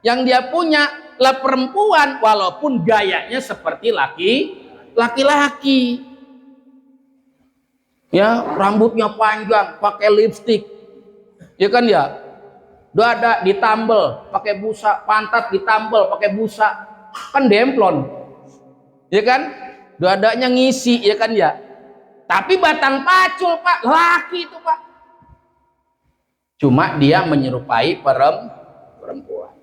yang dia punya lah perempuan walaupun gayanya seperti laki-laki. Ya, rambutnya panjang, pakai lipstik. Ya kan ya? Dada ditambel pakai busa, pantat ditambel pakai busa, kan demplon, ya kan? Dadanya ngisi, ya kan ya? Tapi batang pacul Pak, laki itu Pak. Cuma dia menyerupai perempuan.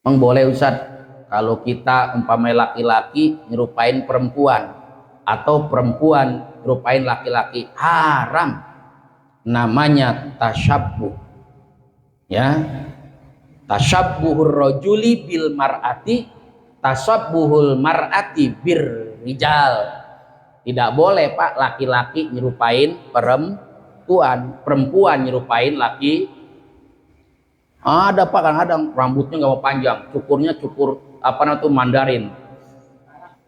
Emang boleh Ustadz kalau kita umpamanya laki-laki nyerupain perempuan atau perempuan nyerupain laki-laki, haram. Namanya tasyabbuh. Ya, tasyabbuhur rajuli bil mar'ati, tasabbuhul mar'ati bir rijal. Tidak boleh Pak laki-laki nyerupain perempuan, perempuan nyerupain laki. Ada Pak kadang-kadang rambutnya nggak mau panjang, cukurnya cukur apa namanya tuh Mandarin,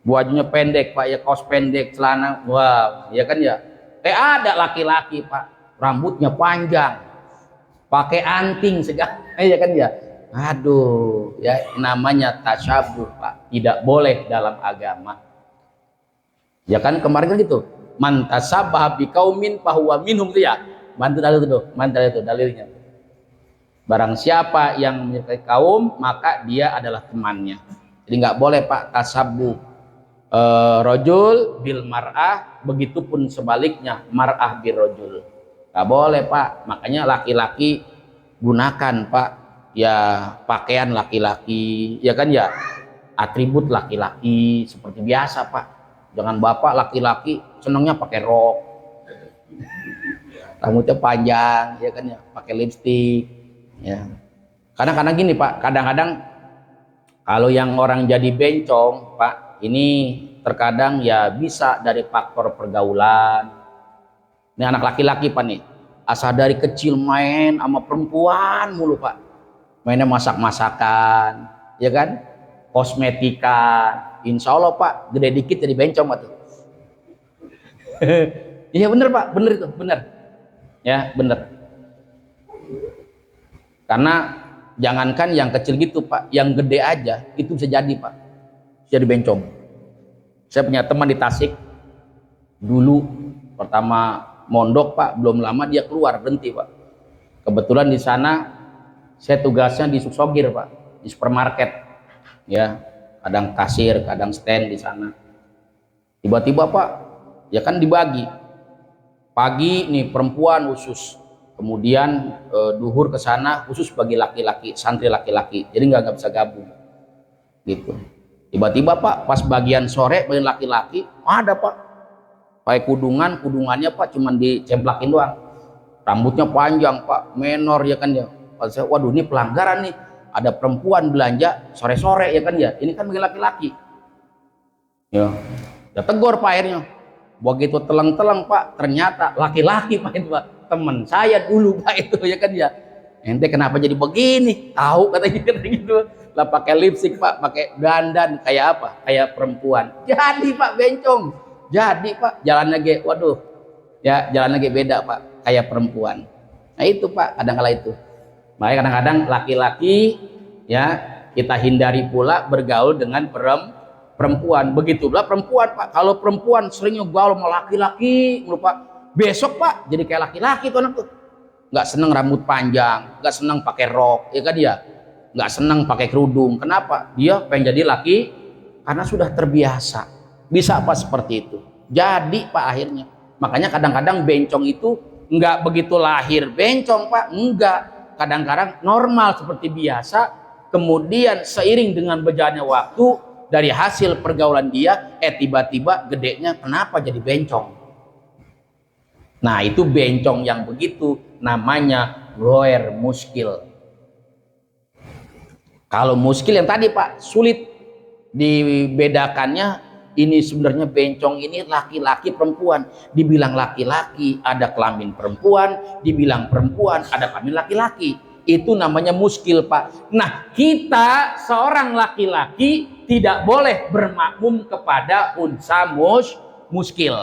bajunya pendek pak, ya kaos pendek, celana, wah, ya kan ya. Ada laki-laki pak, rambutnya panjang, pakai anting segala, ya kan ya. Aduh, ya namanya tasyabuh pak, tidak boleh dalam agama. Ya kan kemarin kan gitu, man tasabbaha biqaumin fahuwa minhum tuh ya. Mantu dalil itu, mantu itu dalilnya. Barang siapa yang menyertai kaum, maka dia adalah temannya. Jadi nggak boleh pak tasabbuh rojul bil mar'ah, begitupun sebaliknya mar'ah bil rojul. Nggak boleh pak. Makanya laki-laki gunakan pak ya pakaian laki-laki, ya kan ya, atribut laki-laki seperti biasa pak. Jangan bapak laki-laki senangnya pakai rok, rambutnya panjang, ya kan ya, pakai lipstik, ya. Kadang-kadang gini pak, kadang-kadang kalau yang orang jadi bencong pak, ini terkadang ya bisa dari faktor pergaulan. Ini anak laki-laki pak nih, asal dari kecil main sama perempuan mulu pak, mainnya masak-masakan, ya kan, kosmetika. Insya Allah pak, gede dikit jadi bencong pak tuh. Iya bener pak, bener itu, bener. Ya bener. Karena jangankan yang kecil gitu pak, yang gede aja itu bisa jadi pak, jadi bencong. Saya punya teman di Tasik, dulu pertama mondok pak, belum lama dia keluar, berhenti pak. Kebetulan di sana saya tugasnya di Suksogir pak, di supermarket, ya, kadang kasir, kadang stand di sana. Tiba-tiba pak, ya kan dibagi, pagi nih perempuan khusus, kemudian duhur ke sana khusus bagi laki-laki, santri laki-laki, jadi nggak bisa gabung, gitu. Tiba-tiba pak, pas bagian sore bagian laki-laki ada pak, pakai kudungannya pak cuman dicemplakin doang, rambutnya panjang pak, menor, ya kan ya. Pas saya, waduh ini pelanggaran nih, ada perempuan belanja sore-sore, ya kan ya, ini kan bagi laki-laki, ya. Ya tegur pak akhirnya. Begitu teleng-teleng pak, ternyata laki-laki pak itu pak, teman saya dulu pak itu, ya kan ya. Ente kenapa jadi begini? Tahu katanya gitu. Lah pakai lipstik pak, pakai dandan kayak apa? Kayak perempuan. Jadi pak bencong. Jadi pak jalannya ge, waduh, ya jalannya ge beda pak, kayak perempuan. Nah itu pak, kadang-kala itu. Makanya kadang-kadang laki-laki ya kita hindari pula bergaul dengan perempuan. Begitulah perempuan pak, kalau perempuan seringnya gaul sama laki-laki lupa, besok pak jadi kayak laki-laki tuh anak tuh, nggak seneng rambut panjang, nggak seneng pakai rok, ya kan dia, nggak seneng pakai kerudung. Kenapa? Dia pengen jadi laki karena sudah terbiasa. Bisa apa seperti itu? Jadi pak akhirnya. Makanya kadang-kadang bencong itu nggak begitu lahir bencong pak, enggak. Kadang-kadang normal seperti biasa, kemudian seiring dengan berjalannya waktu, dari hasil pergaulan dia, tiba-tiba gedenya kenapa jadi bencong. Nah itu bencong yang begitu namanya ghoer muskil. Kalau muskil yang tadi pak, sulit dibedakannya. Ini sebenarnya bencong ini laki-laki perempuan. Dibilang laki-laki ada kelamin perempuan, dibilang perempuan ada kelamin laki-laki. Itu namanya muskil pak. Nah kita seorang laki-laki tidak boleh bermakmum kepada unsa muskil.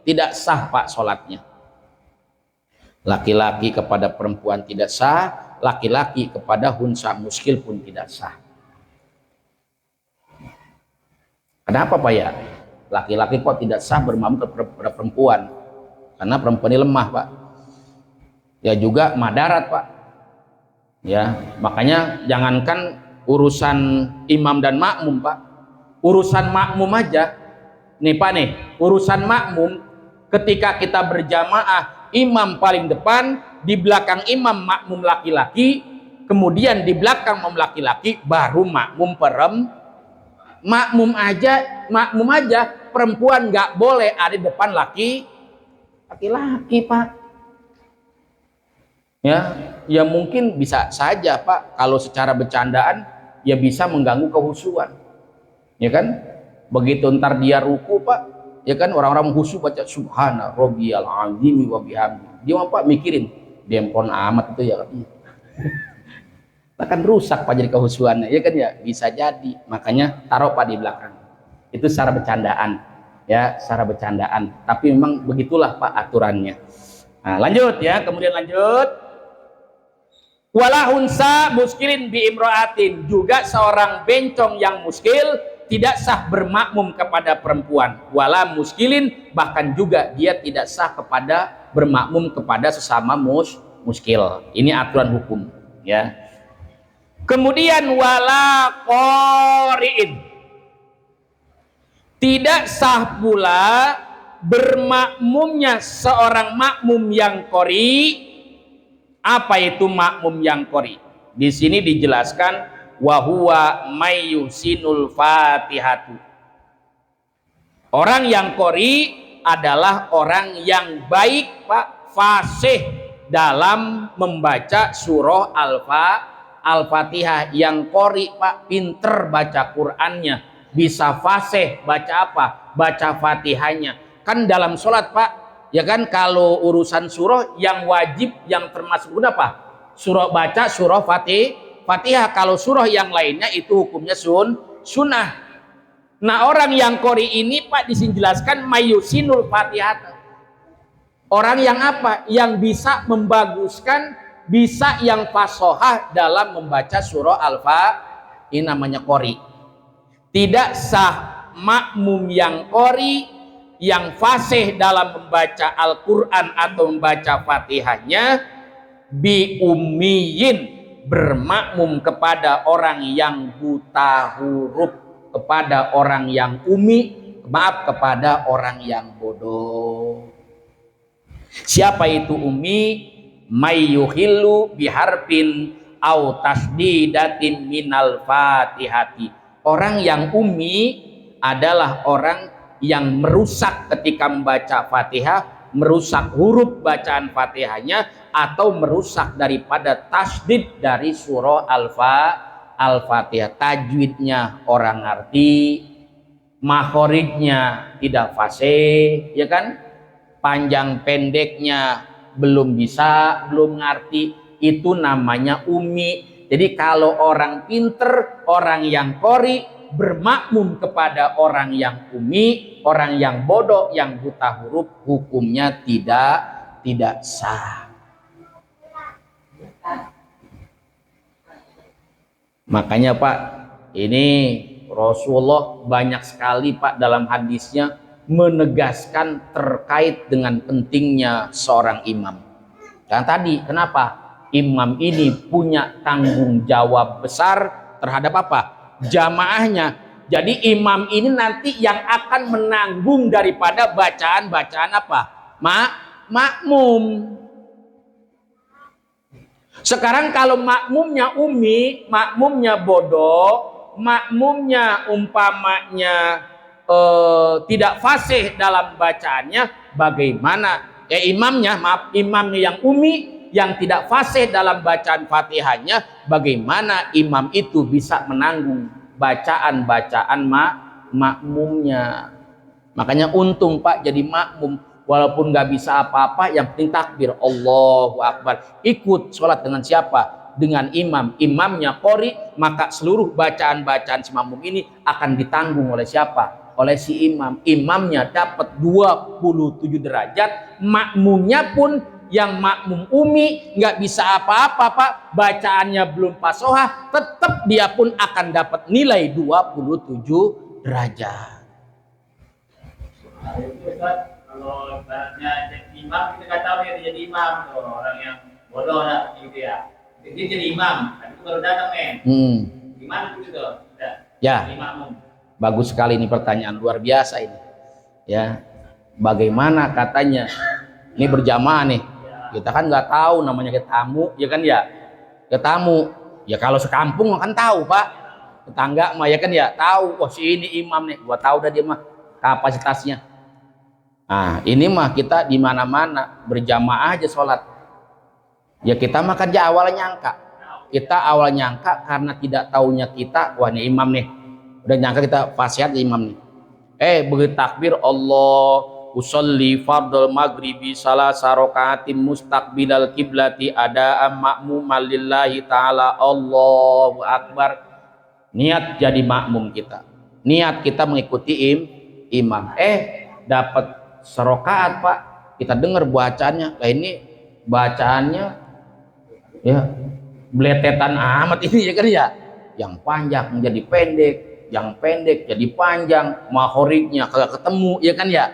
Tidak sah pak sholatnya. Laki-laki kepada perempuan tidak sah, laki-laki kepada unsa muskil pun tidak sah. Kenapa pak ya? Laki-laki kok tidak sah bermakmum kepada perempuan? Karena perempuan ini lemah pak. Ya juga madarat pak. Ya makanya jangankan urusan imam dan makmum pak, urusan makmum aja. Nih pak nih, urusan makmum ketika kita berjamaah, imam paling depan, di belakang imam makmum laki-laki, kemudian di belakang makmum laki-laki baru makmum makmum aja perempuan nggak boleh ada di depan laki-laki pak. Ya mungkin bisa saja pak, kalau secara bercandaan ya bisa mengganggu kehusuan, ya kan. Begitu ntar dia ruku pak, ya kan, orang-orang khusyuk baca subhana rabbiyal azim wa bihamdi, dia apa mikirin dempon amat itu ya katanya. Akan rusak pak jadi kehusuannya, ya kan ya, bisa jadi. Makanya taruh pak di belakang, Itu secara bercandaan, ya, secara bercandaan. Tapi memang begitulah Pak aturannya. Nah, lanjut ya, kemudian lanjut. Wala unsa muskilin bi imra'atin, juga seorang bencong yang muskil tidak sah bermakmum kepada perempuan. Wala muskilin, bahkan juga dia tidak sah kepada bermakmum kepada sesama muskil. Ini aturan hukum, ya. Kemudian wala qori'in, tidak sah pula bermakmumnya seorang makmum yang qori. Apa itu makmum yang qori? Di sini dijelaskan wahuwa mayyusinul fatihatu. Orang yang qori adalah orang yang baik Pak, fasih dalam membaca surah Al-Fatihah. Yang qori Pak, pinter baca Qur'annya, bisa fasih baca apa? Baca Fatihahnya. Kan dalam sholat Pak, ya kan, kalau urusan surah yang wajib, yang termasuk apa? Surah baca surah Fatihah. Kalau surah yang lainnya itu hukumnya sunnah. Nah, orang yang qori ini Pak dijelaskan mayusinul Fatihah. Orang yang apa? Yang bisa membaguskan, bisa yang fasohah dalam membaca surah Al-Fatihah. Ini namanya qori. Tidak sah makmum yang qori, yang fasih dalam membaca Al-Quran atau membaca Fatihahnya, bi ummiyin, bermakmum kepada orang yang buta huruf, kepada orang yang kepada orang yang bodoh. Siapa itu ummi? Mayyuhillu biharfin au tasdidatin minal fatihati. Orang yang ummi adalah orang yang merusak ketika membaca Fatihah, merusak huruf bacaan Fatihahnya, atau merusak daripada tasdid dari surah Al-Fatihah. Tajwidnya orang ngerti, makhorijnya tidak fasih, ya kan? Panjang pendeknya belum bisa, belum ngerti, itu namanya ummi. Jadi kalau orang pinter, orang yang qori, bermakmum kepada orang yang ummi, orang yang bodoh, yang buta huruf, hukumnya tidak sah. Makanya Pak, ini Rasulullah banyak sekali Pak dalam hadisnya menegaskan terkait dengan pentingnya seorang imam. Dan tadi kenapa? Imam ini punya tanggung jawab besar terhadap apa? Jamaahnya. Jadi imam ini nanti yang akan menanggung daripada bacaan-bacaan apa? Makmum. Sekarang kalau makmumnya ummi, makmumnya bodoh, makmumnya umpamanya tidak fasih dalam bacaannya, bagaimana? Imamnya yang ummi, yang tidak fasih dalam bacaan Fatihahnya, bagaimana imam itu bisa menanggung bacaan-bacaan makmumnya? Makanya untung Pak jadi makmum, walaupun nggak bisa apa-apa, yang penting takbir Allahu Akbar. Ikut sholat dengan siapa? Dengan imam. Imamnya qori, maka seluruh bacaan-bacaan si makmum ini akan ditanggung oleh siapa? Oleh si imam. Imamnya dapat 27 derajat, makmumnya pun yang makmum umi nggak bisa apa-apa Pak, bacaannya belum fasohah, tetap dia pun akan dapat nilai 27 derajat. Kalau ibaratnya jadi imam, kita nggak tahu dia jadi imam, tuh orang yang bodoh lah gitu ya. Dia jadi imam, tapi itu baru datang Gimana gitu tuh? Ya. Imam. Bagus sekali ini, pertanyaan luar biasa ini. Ya, bagaimana katanya? Ini berjamaah nih. Kita kan nggak tahu namanya tamu, ya kan ya? Tamu. Ya kalau sekampung kan tahu Pak. Tetangga mah ya kan ya tahu. Oh si ini imam nih. Gua tahu dah dia mah kapasitasnya. Nah ini mah kita di mana-mana berjamaah aja sholat. Ya kita mah kan awalnya nyangka. Kita awal nyangka karena tidak taunya kita. Wah ini imam nih. Udah nyangka kita fasihat imam nih. Begitu takbir Allah. Usolli fardul maghribi salasa rakaatin mustaqbilal kiblati ada'am ma'muman lillahi ta'ala, Allahu Akbar. Niat jadi makmum kita. niat kita mengikuti imam, dapat serokaat Pak, kita dengar bacaannya, lah ini bacaannya ya beletetan amat ini ya kan ya, yang panjang menjadi pendek, yang pendek jadi panjang, mahoriknya kagak ketemu ya kan ya.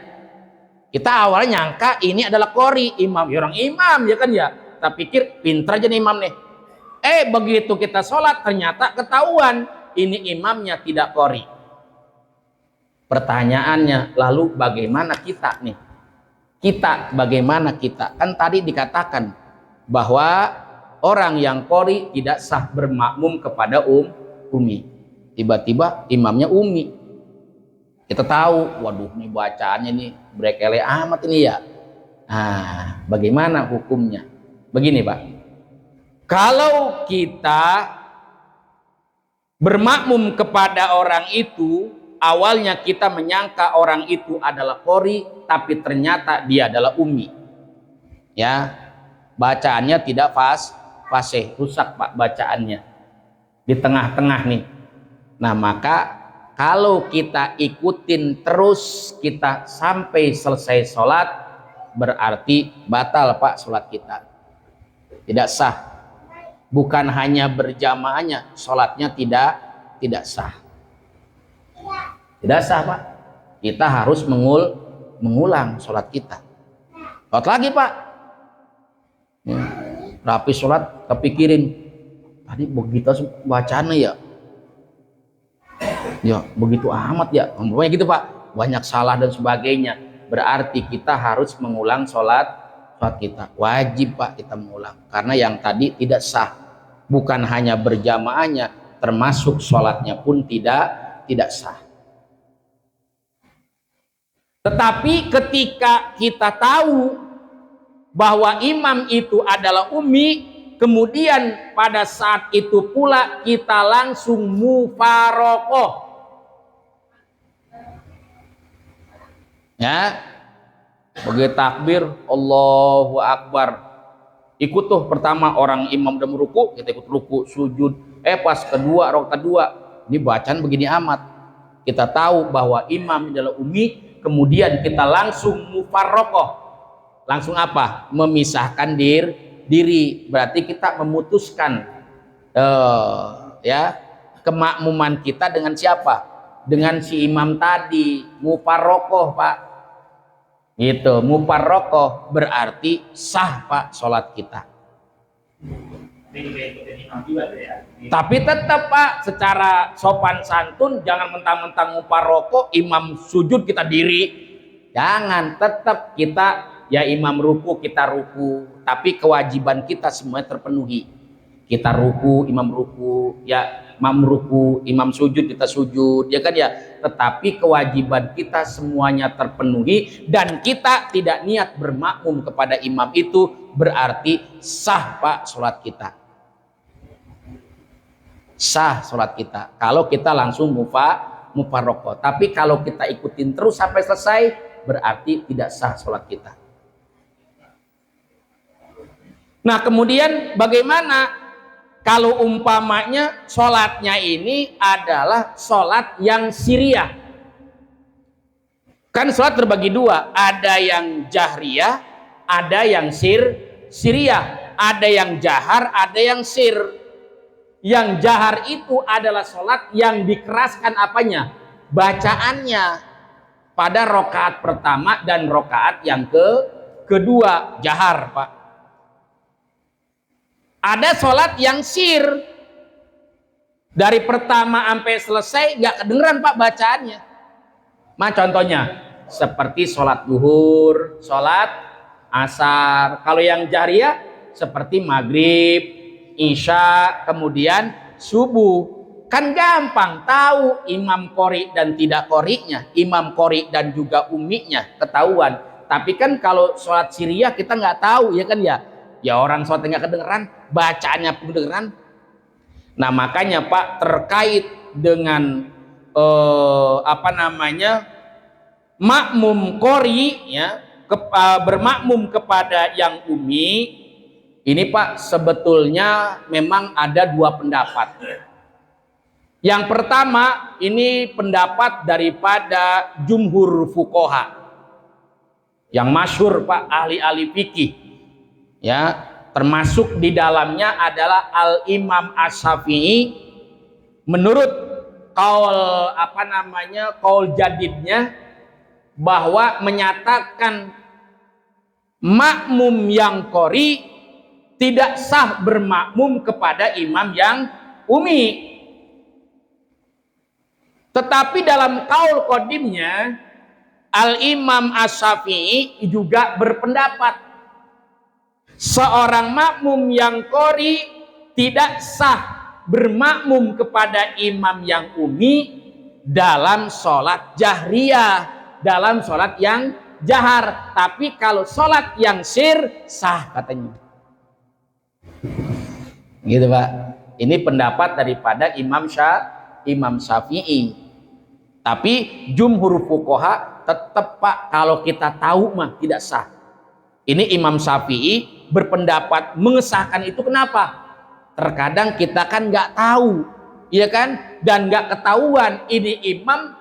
Kita awalnya nyangka ini adalah qori, imam, ya orang imam ya kan ya, kita pikir pintar aja nih imam nih. Begitu kita sholat ternyata ketahuan ini imamnya tidak qori. Pertanyaannya, lalu bagaimana kita nih? Kita bagaimana kita? Kan tadi dikatakan bahwa orang yang qori tidak sah bermakmum kepada umi. Tiba-tiba imamnya umi. Kita tahu, waduh nih bacaannya nih brekele amat ini ya. Nah, bagaimana hukumnya? Begini Pak, kalau kita bermakmum kepada orang itu, awalnya kita menyangka orang itu adalah qori, tapi ternyata dia adalah ummi. Ya, bacaannya tidak fasih, rusak Pak bacaannya. Di tengah-tengah nih. Nah, maka kalau kita ikutin terus kita sampai selesai sholat, berarti batal Pak sholat kita. Tidak sah. Bukan hanya berjamaahnya, sholatnya tidak sah. Tidak sah Pak. Kita harus mengulang sholat kita. Sholat lagi Pak. Rapi sholat, kepikirin. Tadi begitu bacaannya ya. Ya begitu amat ya. Pokoknya gitu Pak. Banyak salah dan sebagainya. Berarti kita harus mengulang sholat kita. Wajib Pak kita mengulang. Karena yang tadi tidak sah. Bukan hanya berjamaahnya, termasuk sholatnya pun tidak sah. Tetapi ketika kita tahu bahwa imam itu adalah ummi, kemudian pada saat itu pula kita langsung mufarokoh. Ya, begitu takbir, Allahu Akbar. Ikut tuh pertama orang imam udah meruku, kita ikut ruku, sujud. Pas rakaat kedua, ini bacaan begini amat. Kita tahu bahwa imam adalah ummi, kemudian kita langsung mufarrokoh. Langsung apa? Memisahkan diri. Berarti kita memutuskan kemakmuman kita dengan siapa? Dengan si imam tadi, mufarrokoh Pak. Gitu, mufarrokoh berarti sah Pak sholat kita. Tapi tetap Pak, secara sopan santun jangan mentang-mentang mufarrokoh imam sujud kita diri. Jangan, tetap kita ya imam ruku kita ruku, tapi kewajiban kita semuanya terpenuhi. Kita ruku, imam ruku, ya imam ruku, imam sujud kita sujud, ya kan ya. Tetapi kewajiban kita semuanya terpenuhi dan kita tidak niat bermakmum kepada imam itu, berarti sah Pak sholat kita. Sah sholat kita. Kalau kita langsung mufarrokoh. Tapi kalau kita ikutin terus sampai selesai, berarti tidak sah sholat kita. Nah kemudian bagaimana kalau umpamanya sholatnya ini adalah sholat yang siriyah? Kan sholat terbagi dua, ada yang jahriyah, ada yang siriyah, ada yang jahar, ada yang sir. Yang jahar itu adalah sholat yang dikeraskan apanya? Bacaannya pada rokaat pertama dan rokaat yang kedua, jahar Pak. Ada sholat yang sir, dari pertama sampai selesai nggak kedengeran Pak bacaannya. Contohnya seperti sholat duhur, sholat asar. Kalau yang jahriyah seperti maghrib, isya, kemudian subuh. Kan gampang tahu imam qori dan tidak qorinya, imam qori dan juga umminya ketahuan. Tapi kan kalau sholat siriyah kita nggak tahu ya kan ya. Ya orang sholatnya nggak kedengeran, bacaannya pun kedengeran. Nah makanya Pak, terkait dengan makmum qori ya, bermakmum kepada yang ummi, ini Pak sebetulnya memang ada dua pendapat. Yang pertama, ini pendapat daripada jumhur fuqaha yang masyhur Pak, ahli-ahli fikih. Ya, termasuk di dalamnya adalah Al-Imam Asy-Syafi'i. Menurut kaul jadidnya, bahwa menyatakan makmum yang qori tidak sah bermakmum kepada imam yang umi. Tetapi dalam kaul qadimnya, Al-Imam Asy-Syafi'i juga berpendapat seorang makmum yang qori tidak sah bermakmum kepada imam yang umi dalam sholat jahriyah, dalam sholat yang jahar. Tapi kalau sholat yang sir, sah katanya. Gitu Pak. Ini pendapat daripada Imam Syafi'i. Tapi jumhur fuqaha tetap Pak, kalau kita tahu mah tidak sah. Ini Imam Syafi'i berpendapat mengesahkan itu. Kenapa? Terkadang kita kan nggak tahu, ya kan, dan nggak ketahuan ini imam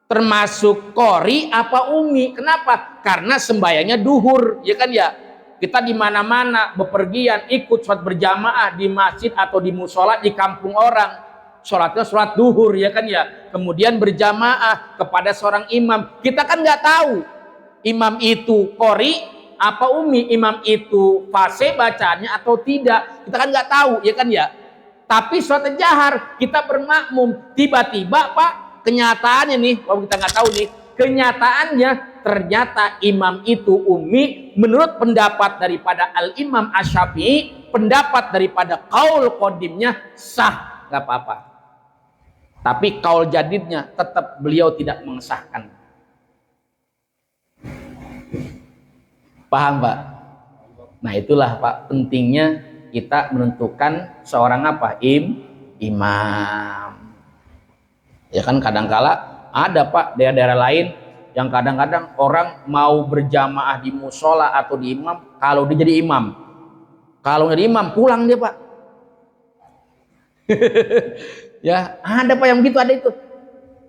termasuk qori apa umi. Kenapa? Karena sembayangnya duhur, ya kan ya. Kita di mana-mana bepergian ikut sholat berjamaah di masjid atau di musola di kampung orang. Sholatnya sholat duhur, ya kan ya. Kemudian berjamaah kepada seorang imam. Kita kan nggak tahu imam itu qori apa umi, imam itu fase bacaannya atau tidak. Kita kan nggak tahu, ya kan ya. Tapi sholat jahar kita bermakmum. Tiba-tiba Pak, kenyataannya nih, kalau kita nggak tahu nih, kenyataannya ternyata imam itu umi. Menurut pendapat daripada Al-Imam Asy-Syafi'i, pendapat daripada kaul qadimnya sah, nggak apa-apa. Tapi kaul jadidnya tetap beliau tidak mengesahkan. Paham Pak? Nah itulah Pak pentingnya kita menentukan seorang apa? Imam. Ya kan kadangkala ada Pak daerah-daerah lain yang kadang-kadang orang mau berjamaah di musola atau di imam, kalau dia jadi imam. Kalau jadi imam pulang dia Pak. Ya, ada Pak yang begitu, ada itu.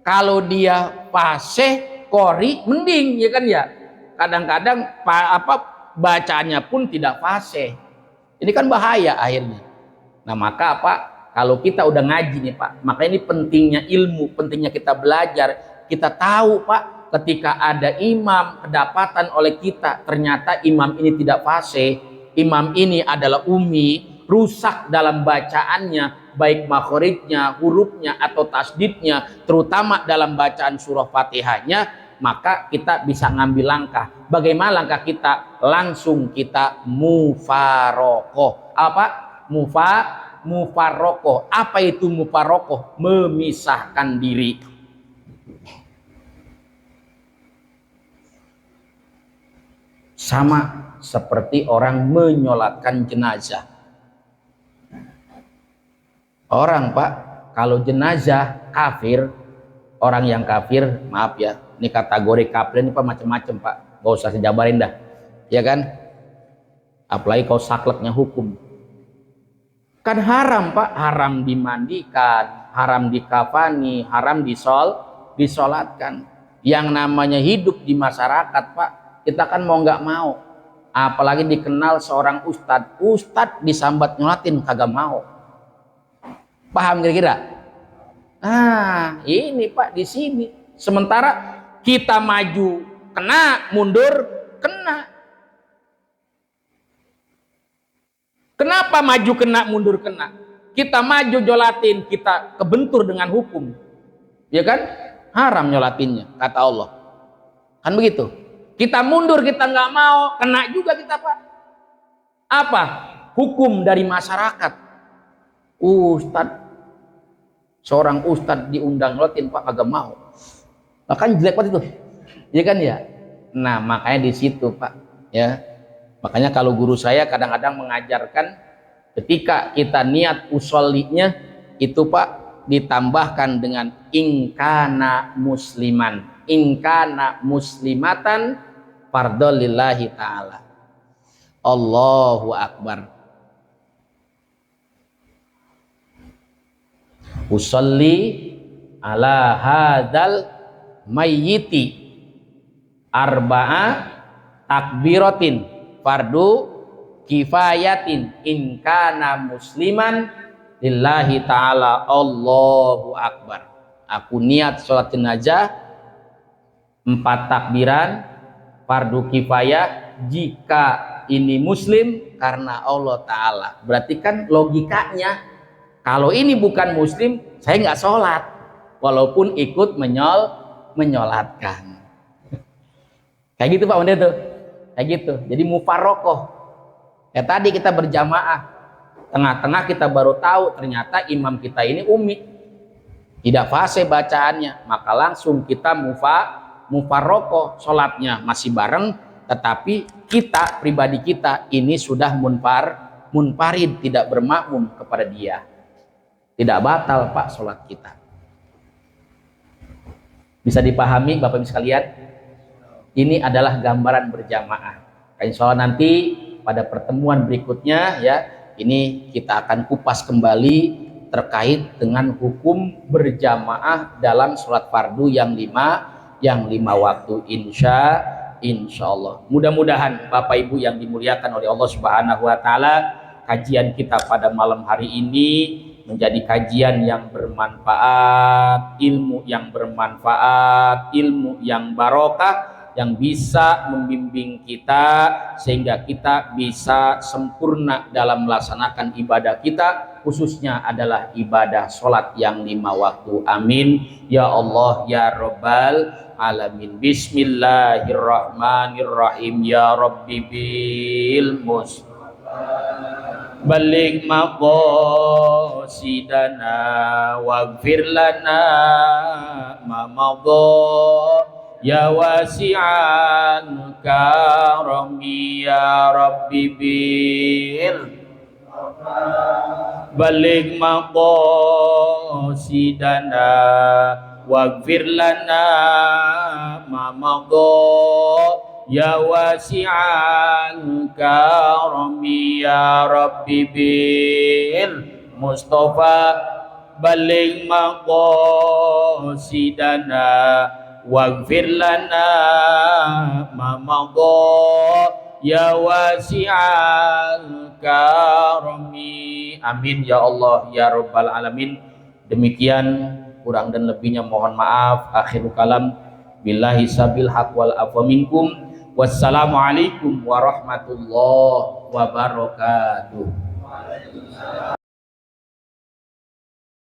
Kalau dia fasih, qori, mending, ya kan ya. Kadang-kadang bacaannya pun tidak fasih. Ini kan bahaya akhirnya. Nah, maka Pak, kalau kita udah ngaji nih Pak, maka ini pentingnya ilmu, pentingnya kita belajar. Kita tahu Pak, ketika ada imam kedapatan oleh kita, ternyata imam ini tidak fasih, imam ini adalah umi, rusak dalam bacaannya, baik makhorijnya, hurufnya atau tasdidnya, terutama dalam bacaan surah Fatihahnya, maka kita bisa ngambil langkah. Bagaimana langkah kita? Langsung kita mufarokoh. Apa? Mufarokoh. Apa itu mufarokoh? Memisahkan diri. Sama seperti orang menyolatkan jenazah. Orang Pak, kalau jenazah kafir, orang yang kafir, maaf ya, ini kategori kafir ini Pak macam-macam Pak, gak usah sejabarin dah, ya kan? Apalagi kalau sakleknya hukum, kan haram Pak, haram dimandikan, haram dikafani, haram disolatkan. Yang namanya hidup di masyarakat Pak, kita kan mau nggak mau, apalagi dikenal seorang ustadz disambat nyolatin kagak mau. Paham kira-kira? Nah, ini Pak di sini. Sementara kita maju kena, mundur kena. Kenapa maju kena, mundur kena? Kita maju nyolatin, kita kebentur dengan hukum. Ya kan? Haram nyolatinnya, kata Allah. Kan begitu. Kita mundur, kita nggak mau, kena juga kita Pak. Apa? Hukum dari masyarakat. Seorang ustadz diundang nyolatin Pak kagak mau. Makanya jelek banget itu. Ya kan ya? Nah, makanya di situ Pak, ya. Makanya kalau guru saya kadang-kadang mengajarkan ketika kita niat usollinya itu Pak ditambahkan dengan ingkana musliman, ingkana muslimatan fardholillahi ta'ala. Allahu akbar. usolli ala hadzal mayyiti arba'a takbiratin fardu kifayatin in kana musliman lillahi ta'ala Allahu akbar. Aku niat sholat jenazah 4 takbiran fardu kifayah jika ini muslim karena Allah Ta'ala. Berarti kan logikanya kalau ini bukan muslim saya nggak sholat walaupun ikut menyolatkan. Kayak gitu Pak Pendeta tuh. Kayak gitu. Jadi mufarokoh. Ya tadi kita berjamaah. Tengah-tengah kita baru tahu ternyata imam kita ini umi. Tidak fase bacaannya. Maka langsung kita mufarokoh. Sholatnya masih bareng. Tetapi kita, pribadi kita ini sudah munfarid. Tidak bermakmum kepada dia. Tidak batal Pak sholat kita. Bisa dipahami Bapak Ibu sekalian? Ini adalah gambaran berjamaah. Insya Allah nanti pada pertemuan berikutnya ya, ini kita akan kupas kembali terkait dengan hukum berjamaah dalam sholat fardu yang 5 waktu insya Allah. Mudah-mudahan Bapak Ibu yang dimuliakan oleh Allah Subhanahu Wa Taala, kajian kita pada malam hari ini menjadi kajian yang bermanfaat, ilmu yang bermanfaat, ilmu yang barokah, yang bisa membimbing kita sehingga kita bisa sempurna dalam melaksanakan ibadah kita, khususnya adalah ibadah sholat yang 5 waktu. Amin ya Allah ya Rabbal alamin. Bismillahirrahmanirrahim. Ya Rabbi bil balik maqasidana waghfir lana ma madha ya wasi'an karami ya Rabbi bil balik maqasidana waghfir lana ma madha ya wasi'an karami ya Rabbi bil Mustafa balik maqasidana waghfir lana ma madha ya wasi'al karami. Amin ya Allah ya Rabbal alamin. Demikian, kurang dan lebihnya mohon maaf. Akhirul kalam, billahi sabil haq wal afwa minkum. Wassalamualaikum warahmatullahi wabarakatuh.